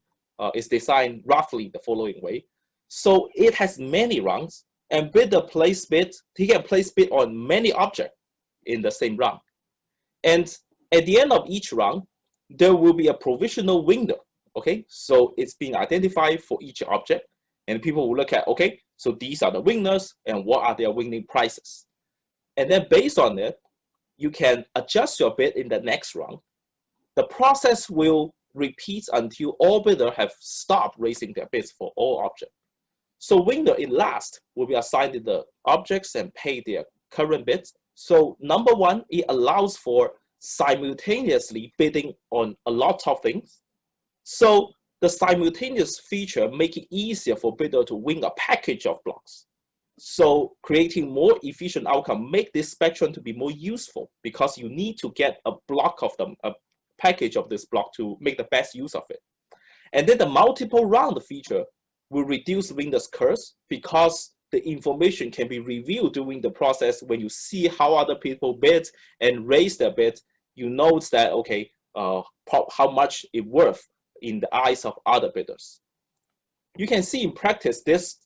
is designed roughly the following way. So it has many rounds, and bidder place bid. He can place bid on many objects in the same round. And at the end of each round, there will be a provisional winner. Okay, so it's being identified for each object, and people will look at, okay, so these are the winners and what are their winning prices. And then based on it, you can adjust your bid in the next round. The process will repeat until all bidders have stopped raising their bids for all objects. So winner in last will be assigned the objects and pay their current bids. So number one, it allows for simultaneously bidding on a lot of things. So the simultaneous feature make it easier for bidder to win a package of blocks. So creating more efficient outcome make this spectrum to be more useful because you need to get a block of them, a package of this block to make the best use of it. And then the multiple round feature will reduce winner's curse because the information can be reviewed during the process. When you see how other people bid and raise their bid, you know that, okay, how much it worth in the eyes of other bidders. You can see in practice, this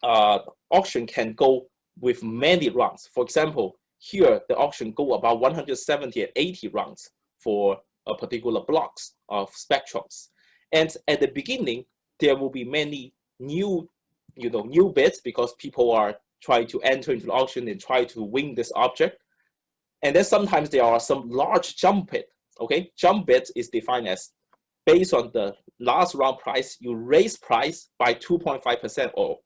auction can go with many rounds. For example, here the auction go about 170 and 80 rounds for a particular blocks of spectrums. And at the beginning, there will be many new bids because people are trying to enter into the auction and try to win this object. And then sometimes there are some large jump bid. Okay, jump bid is defined as based on the last round price, you raise price by 2.5% or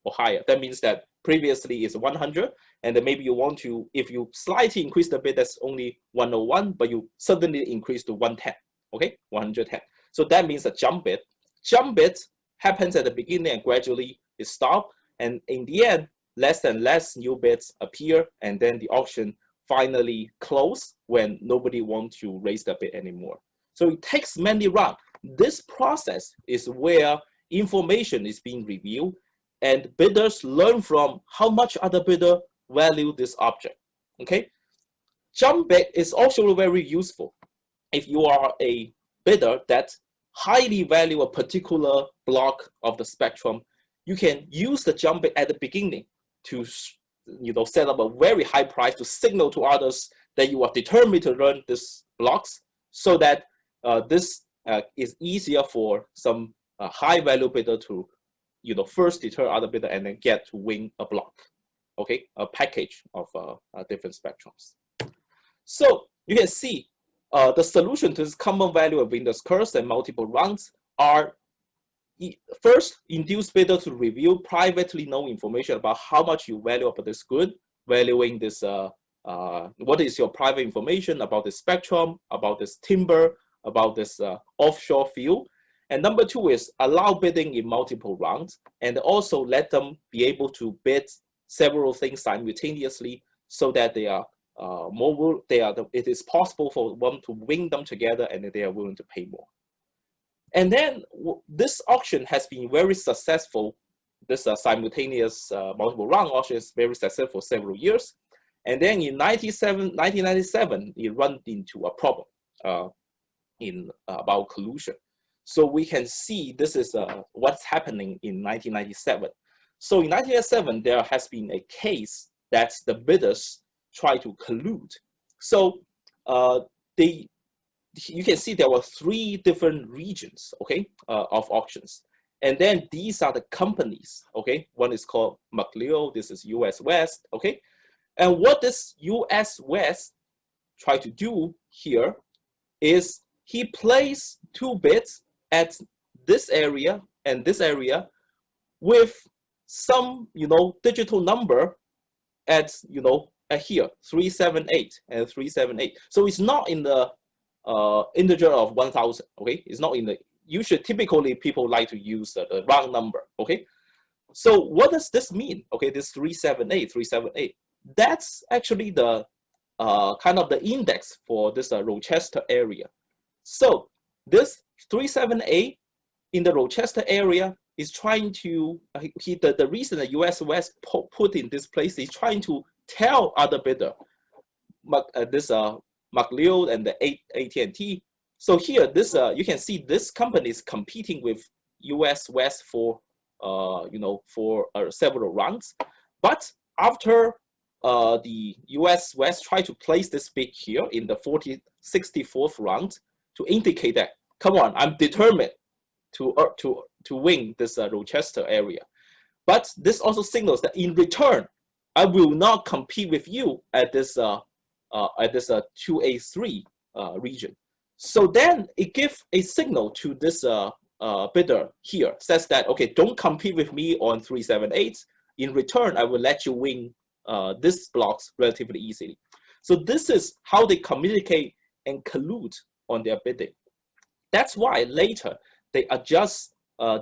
higher. That means that previously is 100, and then maybe you want to, if you slightly increase the bid, that's only 101, but you suddenly increase to 110, okay, 110. So that means a jump bid. Jump bid happens at the beginning and gradually it stops, and in the end, less and less new bids appear, and then the auction finally close when nobody wants to raise the bid anymore. So it takes many rounds. This process is where information is being reviewed and bidders learn from how much other bidder value this object, okay? Jump bid is also very useful. If you are a bidder that highly value a particular block of the spectrum, you can use the jump bid at the beginning to set up a very high price to signal to others that you are determined to learn these blocks, so that this is easier for some high value bidder to first deter other bidder and then get to win a block, okay, a package of different spectrums. So you can see the solution to this common value of winner's curse and multiple rounds are first, induce bidder to review privately known information about how much you value about this good, valuing this, what is your private information about this spectrum, about this timber, about this offshore field. And number two is allow bidding in multiple rounds, and also let them be able to bid several things simultaneously, so that they are it is possible for them to win them together, and they are willing to pay more. And then this auction has been very successful. This simultaneous multiple round auction is very successful for several years. And then in 1997, it ran into a problem about collusion. So we can see this is what's happening in 1997. So in 1997, there has been a case that the bidders try to collude. So you can see there were 3 different regions, okay, of auctions. And then these are the companies, okay? One is called McLeod, this is US West, okay? And what this US West try to do here is he placed 2 bids at this area and this area with some, digital number at, here, 378 and 378. So it's not in the integer of 1000, okay? It's not in the, typically people like to use the round number, okay? So what does this mean? Okay, this 378. That's actually the kind of the index for this Rochester area. So this 378 in the Rochester area is trying to, the reason the US West put in this place is trying to tell other bidder, this McLeod and the AT&T. So here, this you can see this company is competing with US West for several rounds. But after the US West tried to place this bid here in the 64th round to indicate that, come on, I'm determined to win this Rochester area. But this also signals that in return, I will not compete with you at this 2A3 region. So then it gives a signal to this bidder here, says that, okay, don't compete with me on 378. In return, I will let you win this blocks relatively easily. So this is how they communicate and collude on their bidding. That's why later they adjust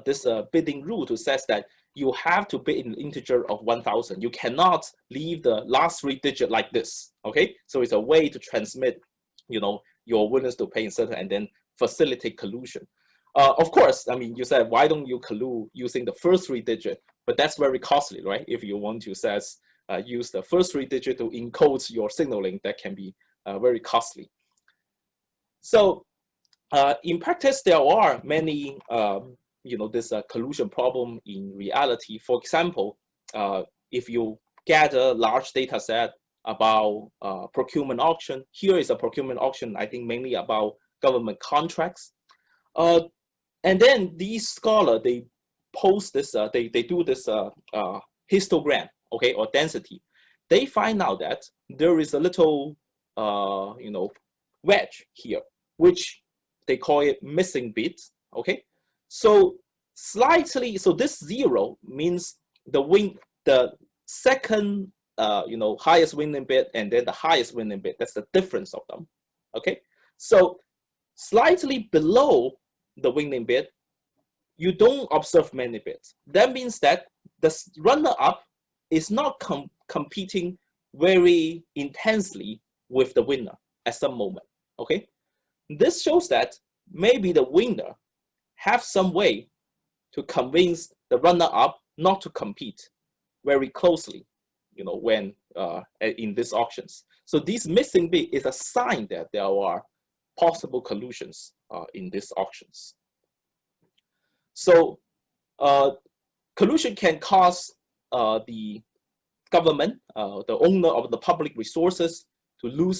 this bidding rule to say that you have to bid in an integer of 1000. You cannot leave the last 3 digits like this, okay? So it's a way to transmit, your willingness to pay in certain and then facilitate collusion. Of course, I mean, you said, why don't you collude using the first 3 digits? But that's very costly, right? If you want to use the first 3 digits to encode your signaling, that can be very costly. So in practice, there are many, this collusion problem in reality. For example, if you get a large data set about procurement auction, here is a procurement auction, I think mainly about government contracts. And then these scholars, they post this, they do this histogram, okay, or density. They find out that there is a little, wedge here, which they call it missing bit, okay? So slightly, so this 0 means the second, highest winning bit and then the highest winning bit. That's the difference of them, okay? So slightly below the winning bit, you don't observe many bits. That means that the runner-up is not competing very intensely with the winner at some moment, okay? This shows that maybe the winner have some way to convince the runner-up not to compete very closely, when in these auctions. So this missing bit is a sign that there are possible collusions in these auctions. So collusion can cause the government, the owner of the public resources, to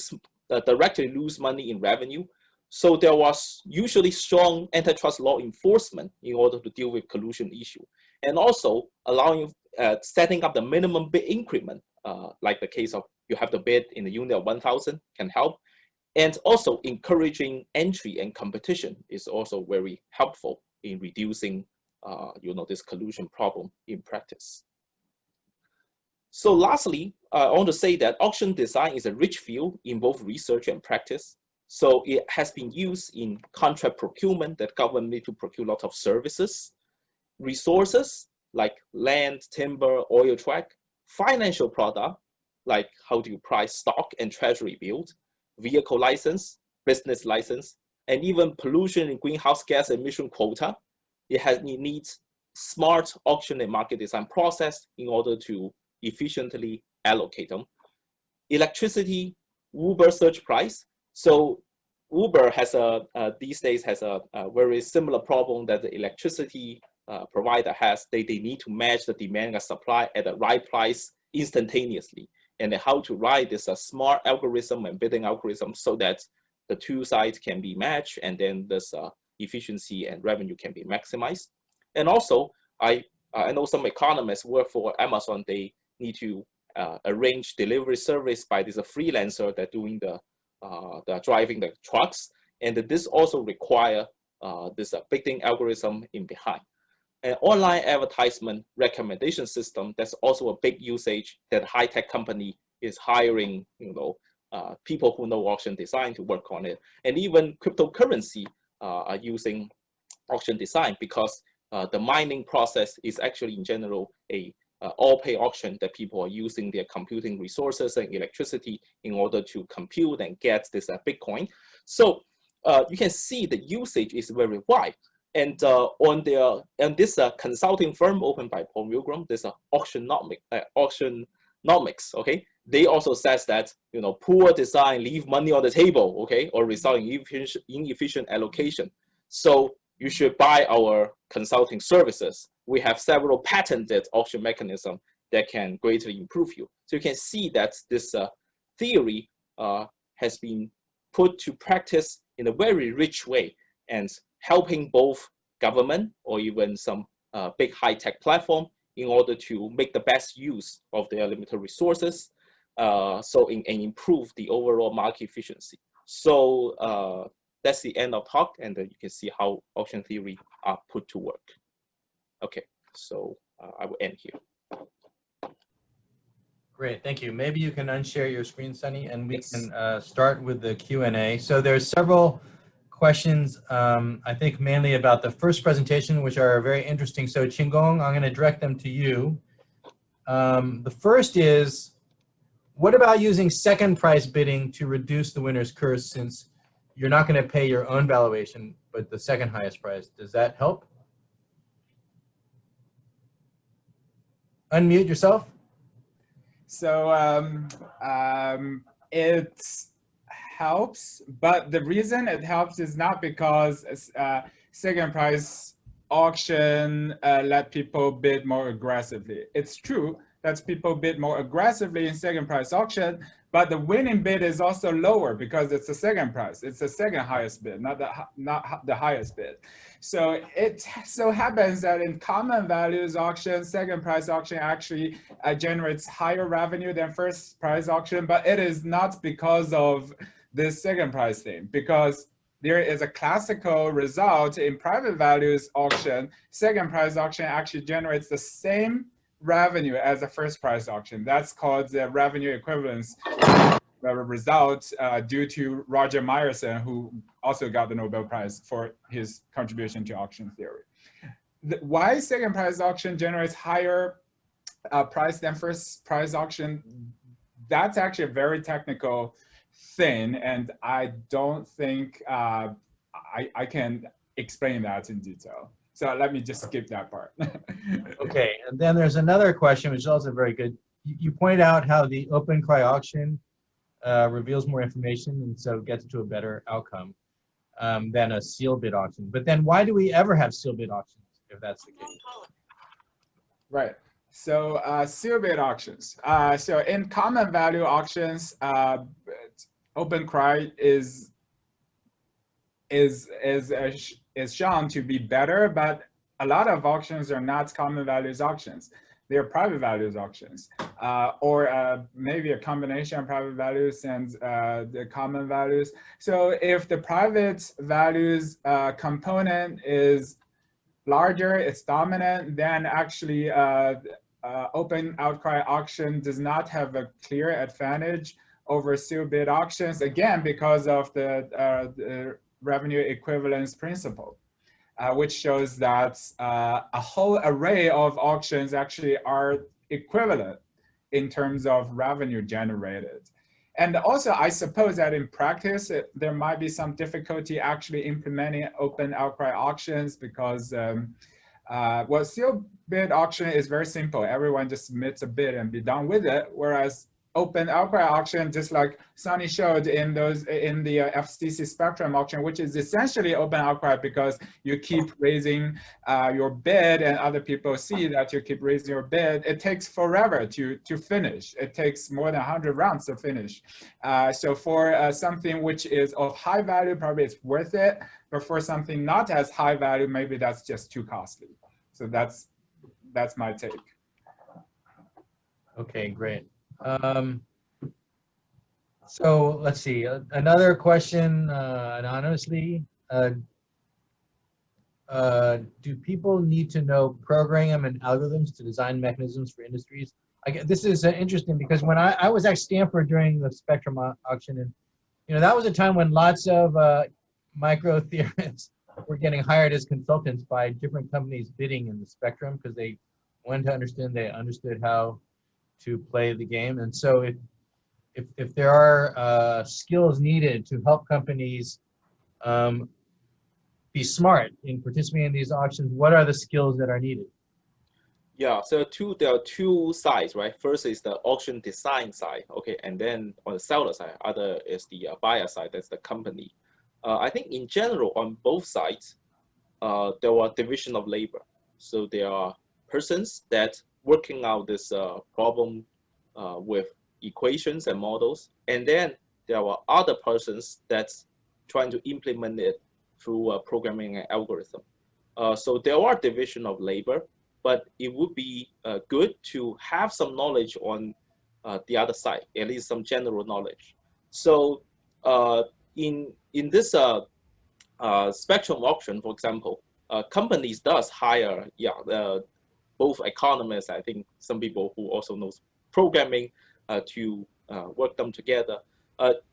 directly lose money in revenue. So there was usually strong antitrust law enforcement in order to deal with collusion issue, and also allowing setting up the minimum bid increment, like the case of you have to bid in the unit of 1,000 can help, and also encouraging entry and competition is also very helpful in reducing, this collusion problem in practice. So lastly, I want to say that auction design is a rich field in both research and practice. So it has been used in contract procurement, that government need to procure lots of services, resources like land, timber, oil track, financial product like how do you price stock and treasury bills, vehicle license, business license, and even pollution and greenhouse gas emission quota. It needs smart auction and market design process in order to efficiently allocate them. Electricity, Uber surge price. So Uber has these days has a very similar problem that the electricity provider has. They need to match the demand and supply at the right price instantaneously. And how to write this smart algorithm and bidding algorithm so that the two sides can be matched, and then this efficiency and revenue can be maximized. And also, I know some economists work for Amazon. They need to arrange delivery service by this freelancer that doing the driving the trucks, and this also require this bidding algorithm in behind. An online advertisement recommendation system, that's also a big usage that high-tech company is hiring, people who know auction design to work on it. And even cryptocurrency are using auction design because the mining process is actually in general a all-pay auction that people are using their computing resources and electricity in order to compute and get this Bitcoin. So you can see the usage is very wide. And on this consulting firm opened by Paul Milgram, this Auctionnomics, okay, they also says that poor design leave money on the table, okay, or result in inefficient allocation. So you should buy our consulting services. We have several patented auction mechanisms that can greatly improve you. So you can see that this theory has been put to practice in a very rich way, and helping both government or even some big high-tech platform in order to make the best use of their limited resources, and improve the overall market efficiency. So that's the end of talk, and you can see how auction theory are put to work. Okay, so I will end here. Great, thank you. Maybe you can unshare your screen, Sunny, and we can start with the Q&A. So there's several questions, I think mainly about the first presentation, which are very interesting. So Qinggong, I'm going to direct them to you. The first is, what about using second price bidding to reduce the winner's curse, since you're not going to pay your own valuation? but the second highest price. Does that help? Unmute yourself. So it helps, but the reason it helps is not because second price auction let people bid more aggressively. It's true that people bid more aggressively in second price auction, but the winning bid is also lower because it's the second price. It's the second highest bid, not the highest bid. So it so happens that in common values auction, second price auction actually generates higher revenue than first price auction, but it is not because of this second price thing, because there is a classical result in private values auction. Second price auction actually generates the same revenue as a first price auction. That's called the revenue equivalence result due to Roger Myerson, who also got the Nobel Prize for his contribution to auction theory. Why second price auction generates higher price than first price auction? That's actually a very technical thing, and I don't think I can explain that in detail. So let me just skip that part. Okay, and then there's another question, which is also very good. You pointed out how the Outcry auction reveals more information and so gets to a better outcome than a seal bid auction. But then why do we ever have seal bid auctions if that's the case? Right. So seal bid auctions. So in common value auctions, Outcry is shown to be better, but a lot of auctions are not common values auctions. They're private values auctions, or maybe a combination of private values and the common values. So if the private values component is larger, it's dominant, then actually open outcry auction does not have a clear advantage over seal bid auctions, again, because of the revenue equivalence principle, which shows that a whole array of auctions actually are equivalent in terms of revenue generated. And also, I suppose that in practice, there might be some difficulty actually implementing open outcry auctions because, well, seal bid auction is very simple. Everyone just submits a bid and be done with it. Whereas open outcry auction, just like Sunny showed in the FCC Spectrum auction, which is essentially open outcry because you keep raising your bid and other people see that you keep raising your bid. It takes forever to finish. It takes more than 100 rounds to finish. So for something which is of high value, probably it's worth it. But for something not as high value, maybe that's just too costly. So that's my take. Okay, great. So let's see, another question anonymously. Do people need to know program and algorithms to design mechanisms for industries? This is interesting because when I was at Stanford during the Spectrum auction, and that was a time when lots of micro theorists were getting hired as consultants by different companies bidding in the Spectrum because they wanted to understand, they understood how to play the game. And so if there are skills needed to help companies be smart in participating in these auctions, what are the skills that are needed? Yeah, so there are two sides, right? First is the auction design side, okay, and then on the seller side, other is the buyer side, that's the company. I think in general, on both sides, there are division of labor. So there are persons that working out this problem with equations and models, and then there are other persons that's trying to implement it through programming and algorithm. So there are division of labor, but it would be good to have some knowledge on the other side, at least some general knowledge. So in this Spectrum auction, for example, companies does hire, both economists, I think some people who also knows programming to work them together.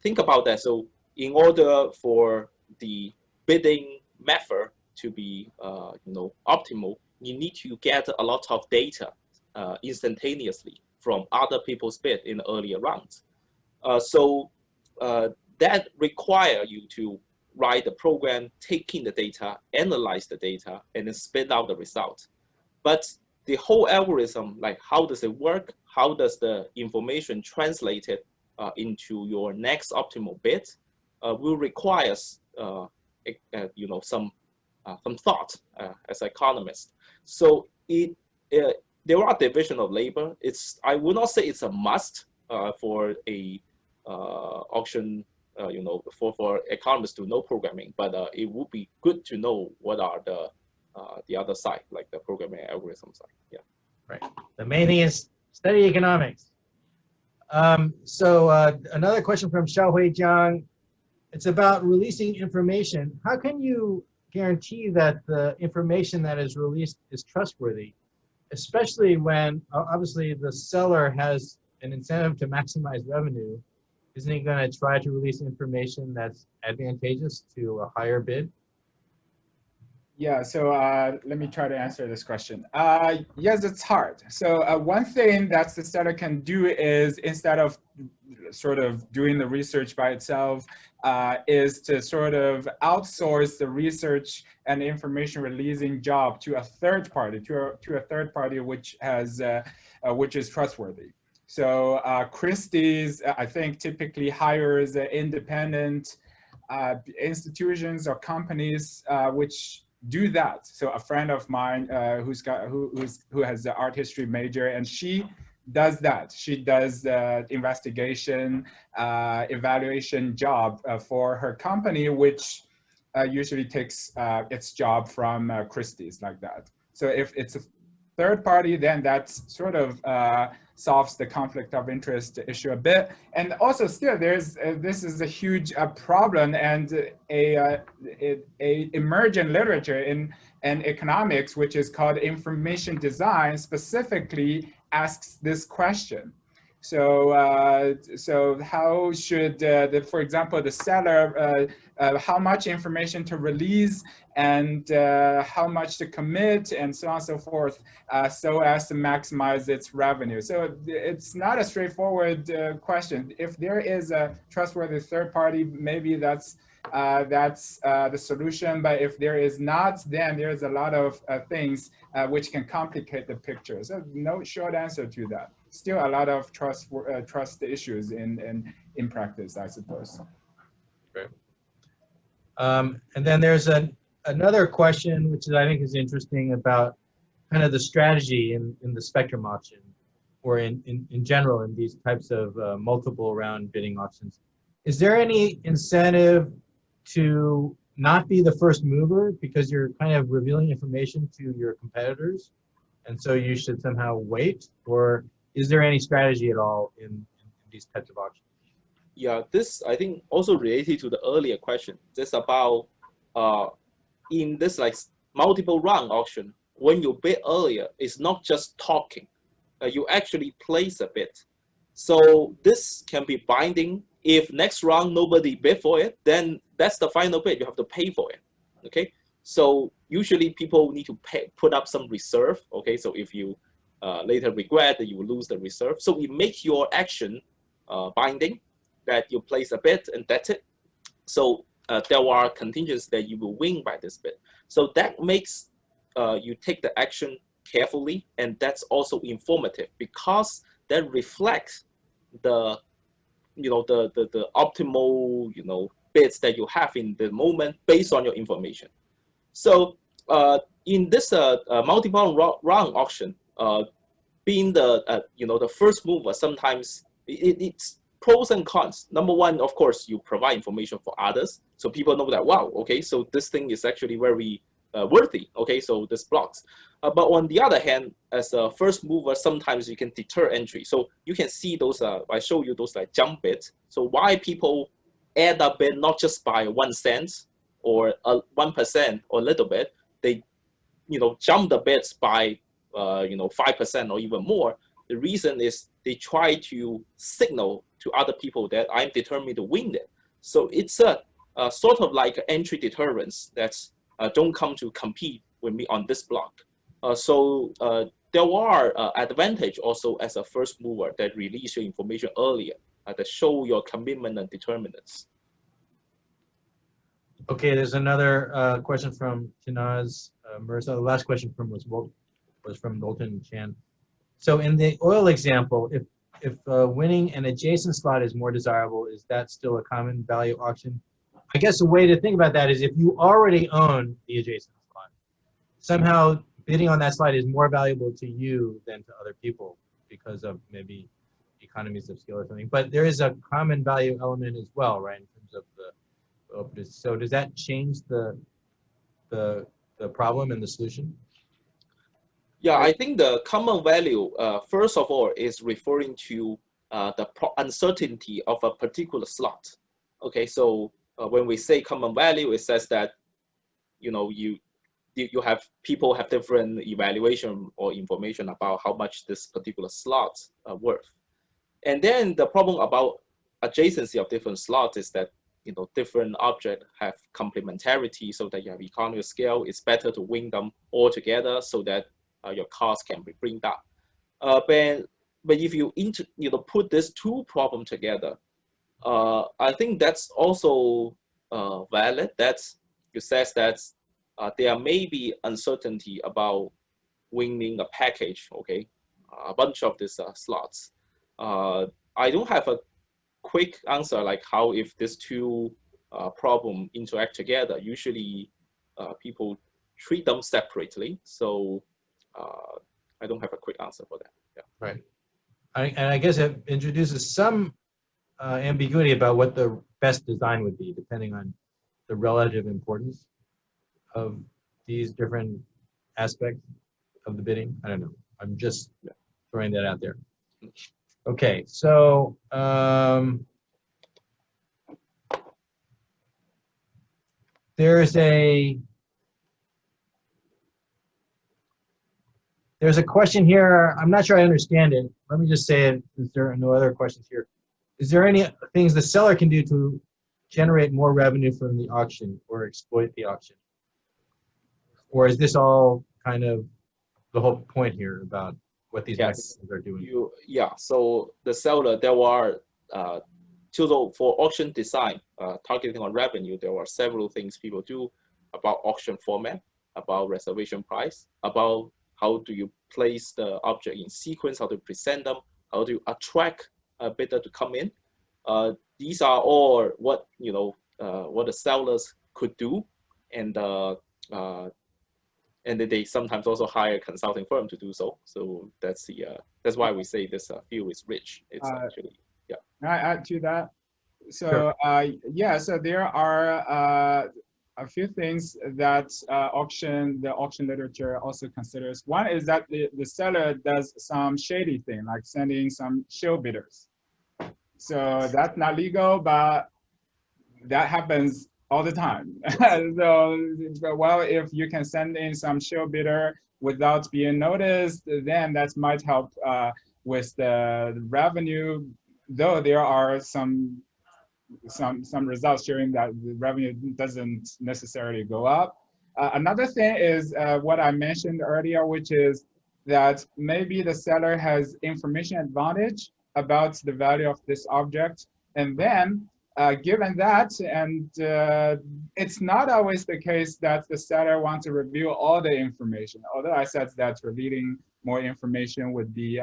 Think about that. So in order for the bidding method to be optimal, you need to get a lot of data instantaneously from other people's bid in the earlier rounds. So that require you to write the program, taking the data, analyze the data, and then spit out the result. But the whole algorithm, like how does it work? How does the information translated into your next optimal bit will require some thought as economists. So there are division of labor. I would not say it's a must for a auction, for economists to know programming, but it would be good to know what are the other side, like the programming algorithm side. Yeah. Right. The main thing is study economics. So another question from Xiaohui Jiang. It's about releasing information. How can you guarantee that the information that is released is trustworthy, especially when obviously the seller has an incentive to maximize revenue? Isn't he going to try to release information that's advantageous to a higher bid? Yeah, so let me try to answer this question. Yes, it's hard. So one thing that the seller can do is, instead of sort of doing the research by itself, is to sort of outsource the research and information releasing job to a third party, to a third party which is trustworthy. So Christie's, I think, typically hires independent institutions or companies which do that. So a friend of mine who has the art history major, and she does that. She does the investigation, evaluation job for her company, which usually takes its job from Christie's, like that. So if it's a third party, then that's sort of solves the conflict of interest issue a bit. And also still this is a huge problem, and a emergent literature in economics, which is called information design, specifically asks this question. So so how should for example, the seller, how much information to release, and how much to commit, and so on and so forth, so as to maximize its revenue. So it's not a straightforward question. If there is a trustworthy third party, maybe that's the solution. But if there is not, then there's a lot of things which can complicate the picture. So no short answer to that. Still a lot of trust issues in practice, I suppose. Okay. And then there's another question, which I think is interesting, about kind of the strategy in the spectrum auction, or in general in these types of multiple round bidding auctions. Is there any incentive to not be the first mover because you're kind of revealing information to your competitors, and so you should somehow wait? Or is there any strategy at all in these types of auctions? Yeah, this I think also related to the earlier question. This about in this like multiple round auction, when you bid earlier, it's not just talking. You actually place a bid. So this can be binding. If next round nobody bid for it, then that's the final bid. You have to pay for it. Okay. So usually people need to put up some reserve. Okay. So if you later regret that you will lose the reserve, so we make your action binding, that you place a bid and that's it. So there are contingents that you will win by this bid. So that makes you take the action carefully, and that's also informative, because that reflects the the optimal bids that you have in the moment based on your information. So in this multiple round auction, being the the first mover, sometimes it's pros and cons. Number one, of course, you provide information for others, so people know that, wow, okay, so this thing is actually very worthy. Okay, so this blocks. But on the other hand, as a first mover, sometimes you can deter entry. So you can see those. I show you those like jump bids. So why people add up bid not just by 1 cent or 1% or a little bit, they jump the bids by 5% or even more. The reason is they try to signal to other people that I'm determined to win it. So it's a sort of like entry deterrence that's don't come to compete with me on this block. So there are advantage also as a first mover that release your information earlier, that show your commitment and determinants. Okay, there's another question from Tinaz Mirza. The last question was from Dalton Chan. So in the oil example, if winning an adjacent slot is more desirable, is that still a common value auction? I guess a way to think about that is if you already own the adjacent slot, somehow bidding on that slot is more valuable to you than to other people because of maybe economies of scale or something. But there is a common value element as well, right, in terms of the openness. So does that change the problem and the solution? Yeah, I think the common value, first of all, is referring to the uncertainty of a particular slot. Okay, so when we say common value, it says that, you know, people have different evaluation or information about how much this particular slot worth. And then the problem about adjacency of different slots is that, you know, different objects have complementarity, so that you have economy of scale. It's better to win them all together so that your cost can be bring down. But if you put these two problems together, I think that's also valid. It says that there may be uncertainty about winning a package. Okay, a bunch of these slots. I don't have a quick answer like how if these two problems interact together. Usually, people treat them separately. So I don't have a quick answer for that. Yeah. Right. And I guess it introduces some ambiguity about what the best design would be, depending on the relative importance of these different aspects of the bidding. I don't know. I'm just throwing that out there. Okay, so there's a question here. I'm not sure I understand it. Let me just say it. Is there no other questions here? Is there any things the seller can do to generate more revenue from the auction or exploit the auction? Or is this all kind of the whole point here about what these mechanisms are doing? So the seller, there are, for auction design, targeting on revenue, there are several things people do about auction format, about reservation price, about how do you place the object in sequence, how to present them, how do you attract a bidder to come in. These are all what what the sellers could do, and they sometimes also hire a consulting firm to do so. So that's why we say this field is rich. It's actually Can I add to that? So sure. So there are a few things that the auction literature also considers. One is that the seller does some shady thing, like sending some shill bidders. So that's not legal, but that happens all the time. So well, if you can send in some shill bidder without being noticed, then that might help with the revenue, though there are some results showing that the revenue doesn't necessarily go up. Another thing is what I mentioned earlier, which is that maybe the seller has information advantage about the value of this object. And then given that, and it's not always the case that the seller wants to reveal all the information, although I said that revealing more information would be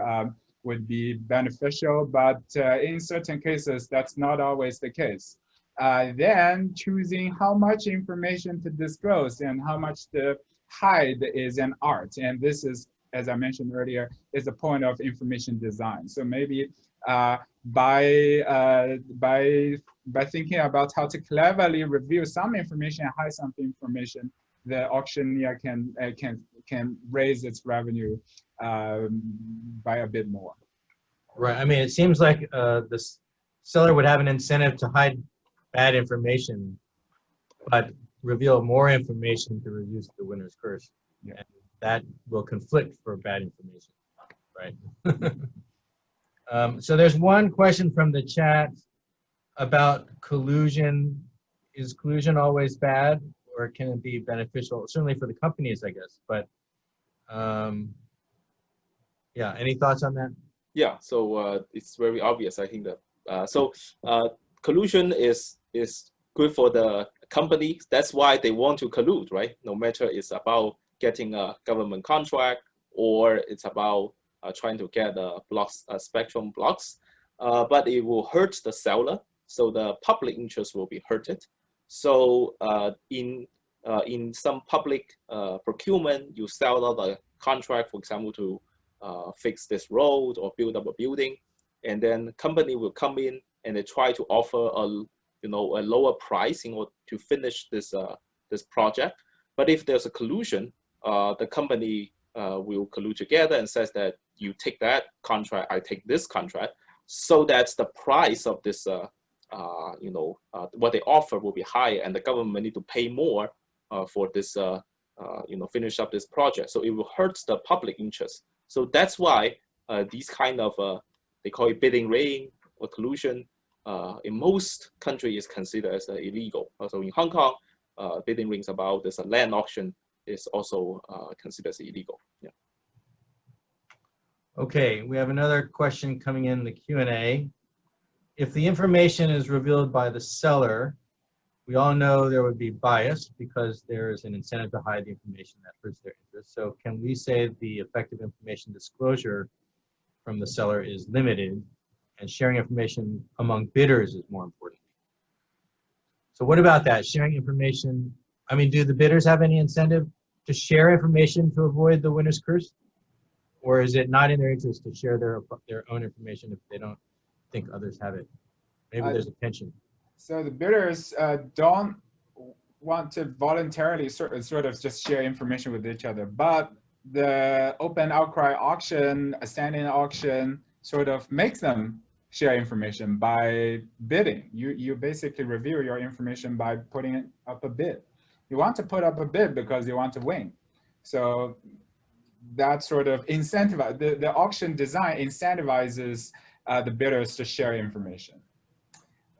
beneficial, but in certain cases, that's not always the case. Then choosing how much information to disclose and how much to hide is an art. And this is, as I mentioned earlier, is the point of information design. So maybe by thinking about how to cleverly reveal some information and hide some information, the auctioneer can raise its revenue by a bit more. Right. I mean, it seems like the seller would have an incentive to hide bad information, but reveal more information to reduce the winner's curse. Yeah. And that will conflict for bad information, right? So there's one question from the chat about collusion. Is collusion always bad, or can it be beneficial? Certainly for the companies, I guess, but yeah, any thoughts on that? Yeah, so it's very obvious. I think that collusion is good for the company. That's why they want to collude, right? No matter it's about getting a government contract or it's about trying to get spectrum blocks, but it will hurt the seller. So the public interest will be hurted. So in some public procurement, you sell out a contract, for example, to fix this road or build up a building, and then company will come in and they try to offer a lower price in order to finish this project. But if there's a collusion, the company will collude together and says that you take that contract, I take this contract, so that the price of this what they offer will be higher, and the government need to pay more for this finish up this project. So it will hurt the public interest. So that's why these kind of they call it bidding ring or collusion in most countries is considered as illegal. So in Hong Kong, bidding rings about this land auction is also considered as illegal. Yeah. Okay, we have another question coming in the Q&A. If the information is revealed by the seller, we all know there would be bias because there is an incentive to hide the information that hurts their interest. So can we say the effective information disclosure from the seller is limited and sharing information among bidders is more important? So what about that? Sharing information, I mean, do the bidders have any incentive to share information to avoid the winner's curse? Or is it not in their interest to share their own information if they don't think others have it? Maybe there's a tension. So the bidders don't want to voluntarily sort of just share information with each other, but the open outcry auction, a stand-in auction, sort of makes them share information by bidding. You basically reveal your information by putting up a bid. You want to put up a bid because you want to win. So that sort of incentivizes, the auction design incentivizes the bidders to share information.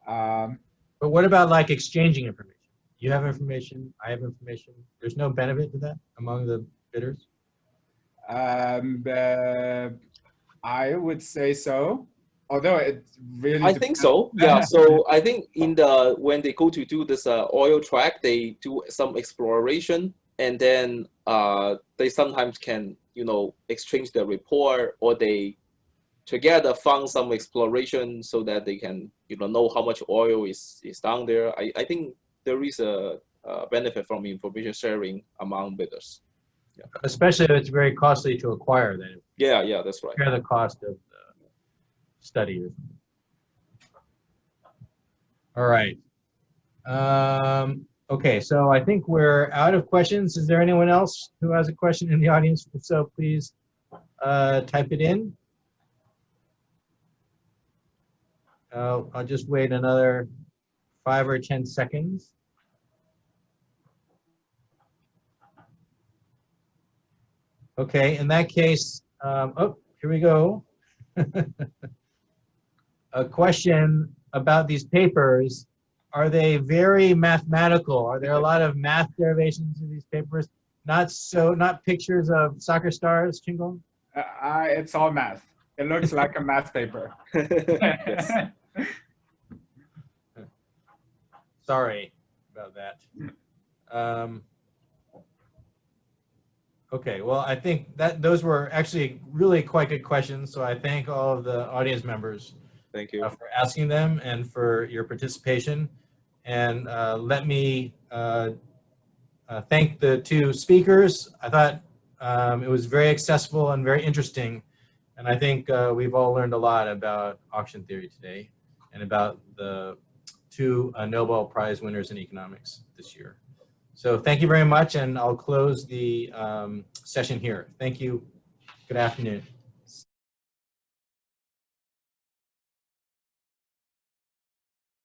But what about like exchanging information? You have information, I have information. There's no benefit to that among the bidders? I would say so. Although it really I think so. Yeah. So I think when they go to do this oil track, they do some exploration, and then they sometimes can exchange their report, or they together fund some exploration so that they can know how much oil is down there. I think there is a benefit from information sharing among bidders. Yeah. Especially if it's very costly to acquire then. Yeah, that's right. Share the cost of the study or something. All right. Okay, so I think we're out of questions. Is there anyone else who has a question in the audience? If so, please type it in. I'll just wait another 5 or 10 seconds. Okay, in that case, oh, here we go. A question about these papers. Are they very mathematical? Are there a lot of math derivations in these papers? Not pictures of soccer stars, Qinggong? It's all math. It looks like a math paper. Yes. Sorry about that. Okay, well, I think that those were actually really quite good questions. So I thank all of the audience members. Thank you for asking them and for your participation. And let me thank the two speakers. I thought it was very accessible and very interesting. And I think we've all learned a lot about auction theory today and about the two Nobel Prize winners in economics this year. So thank you very much, and I'll close the session here. Thank you. Good afternoon.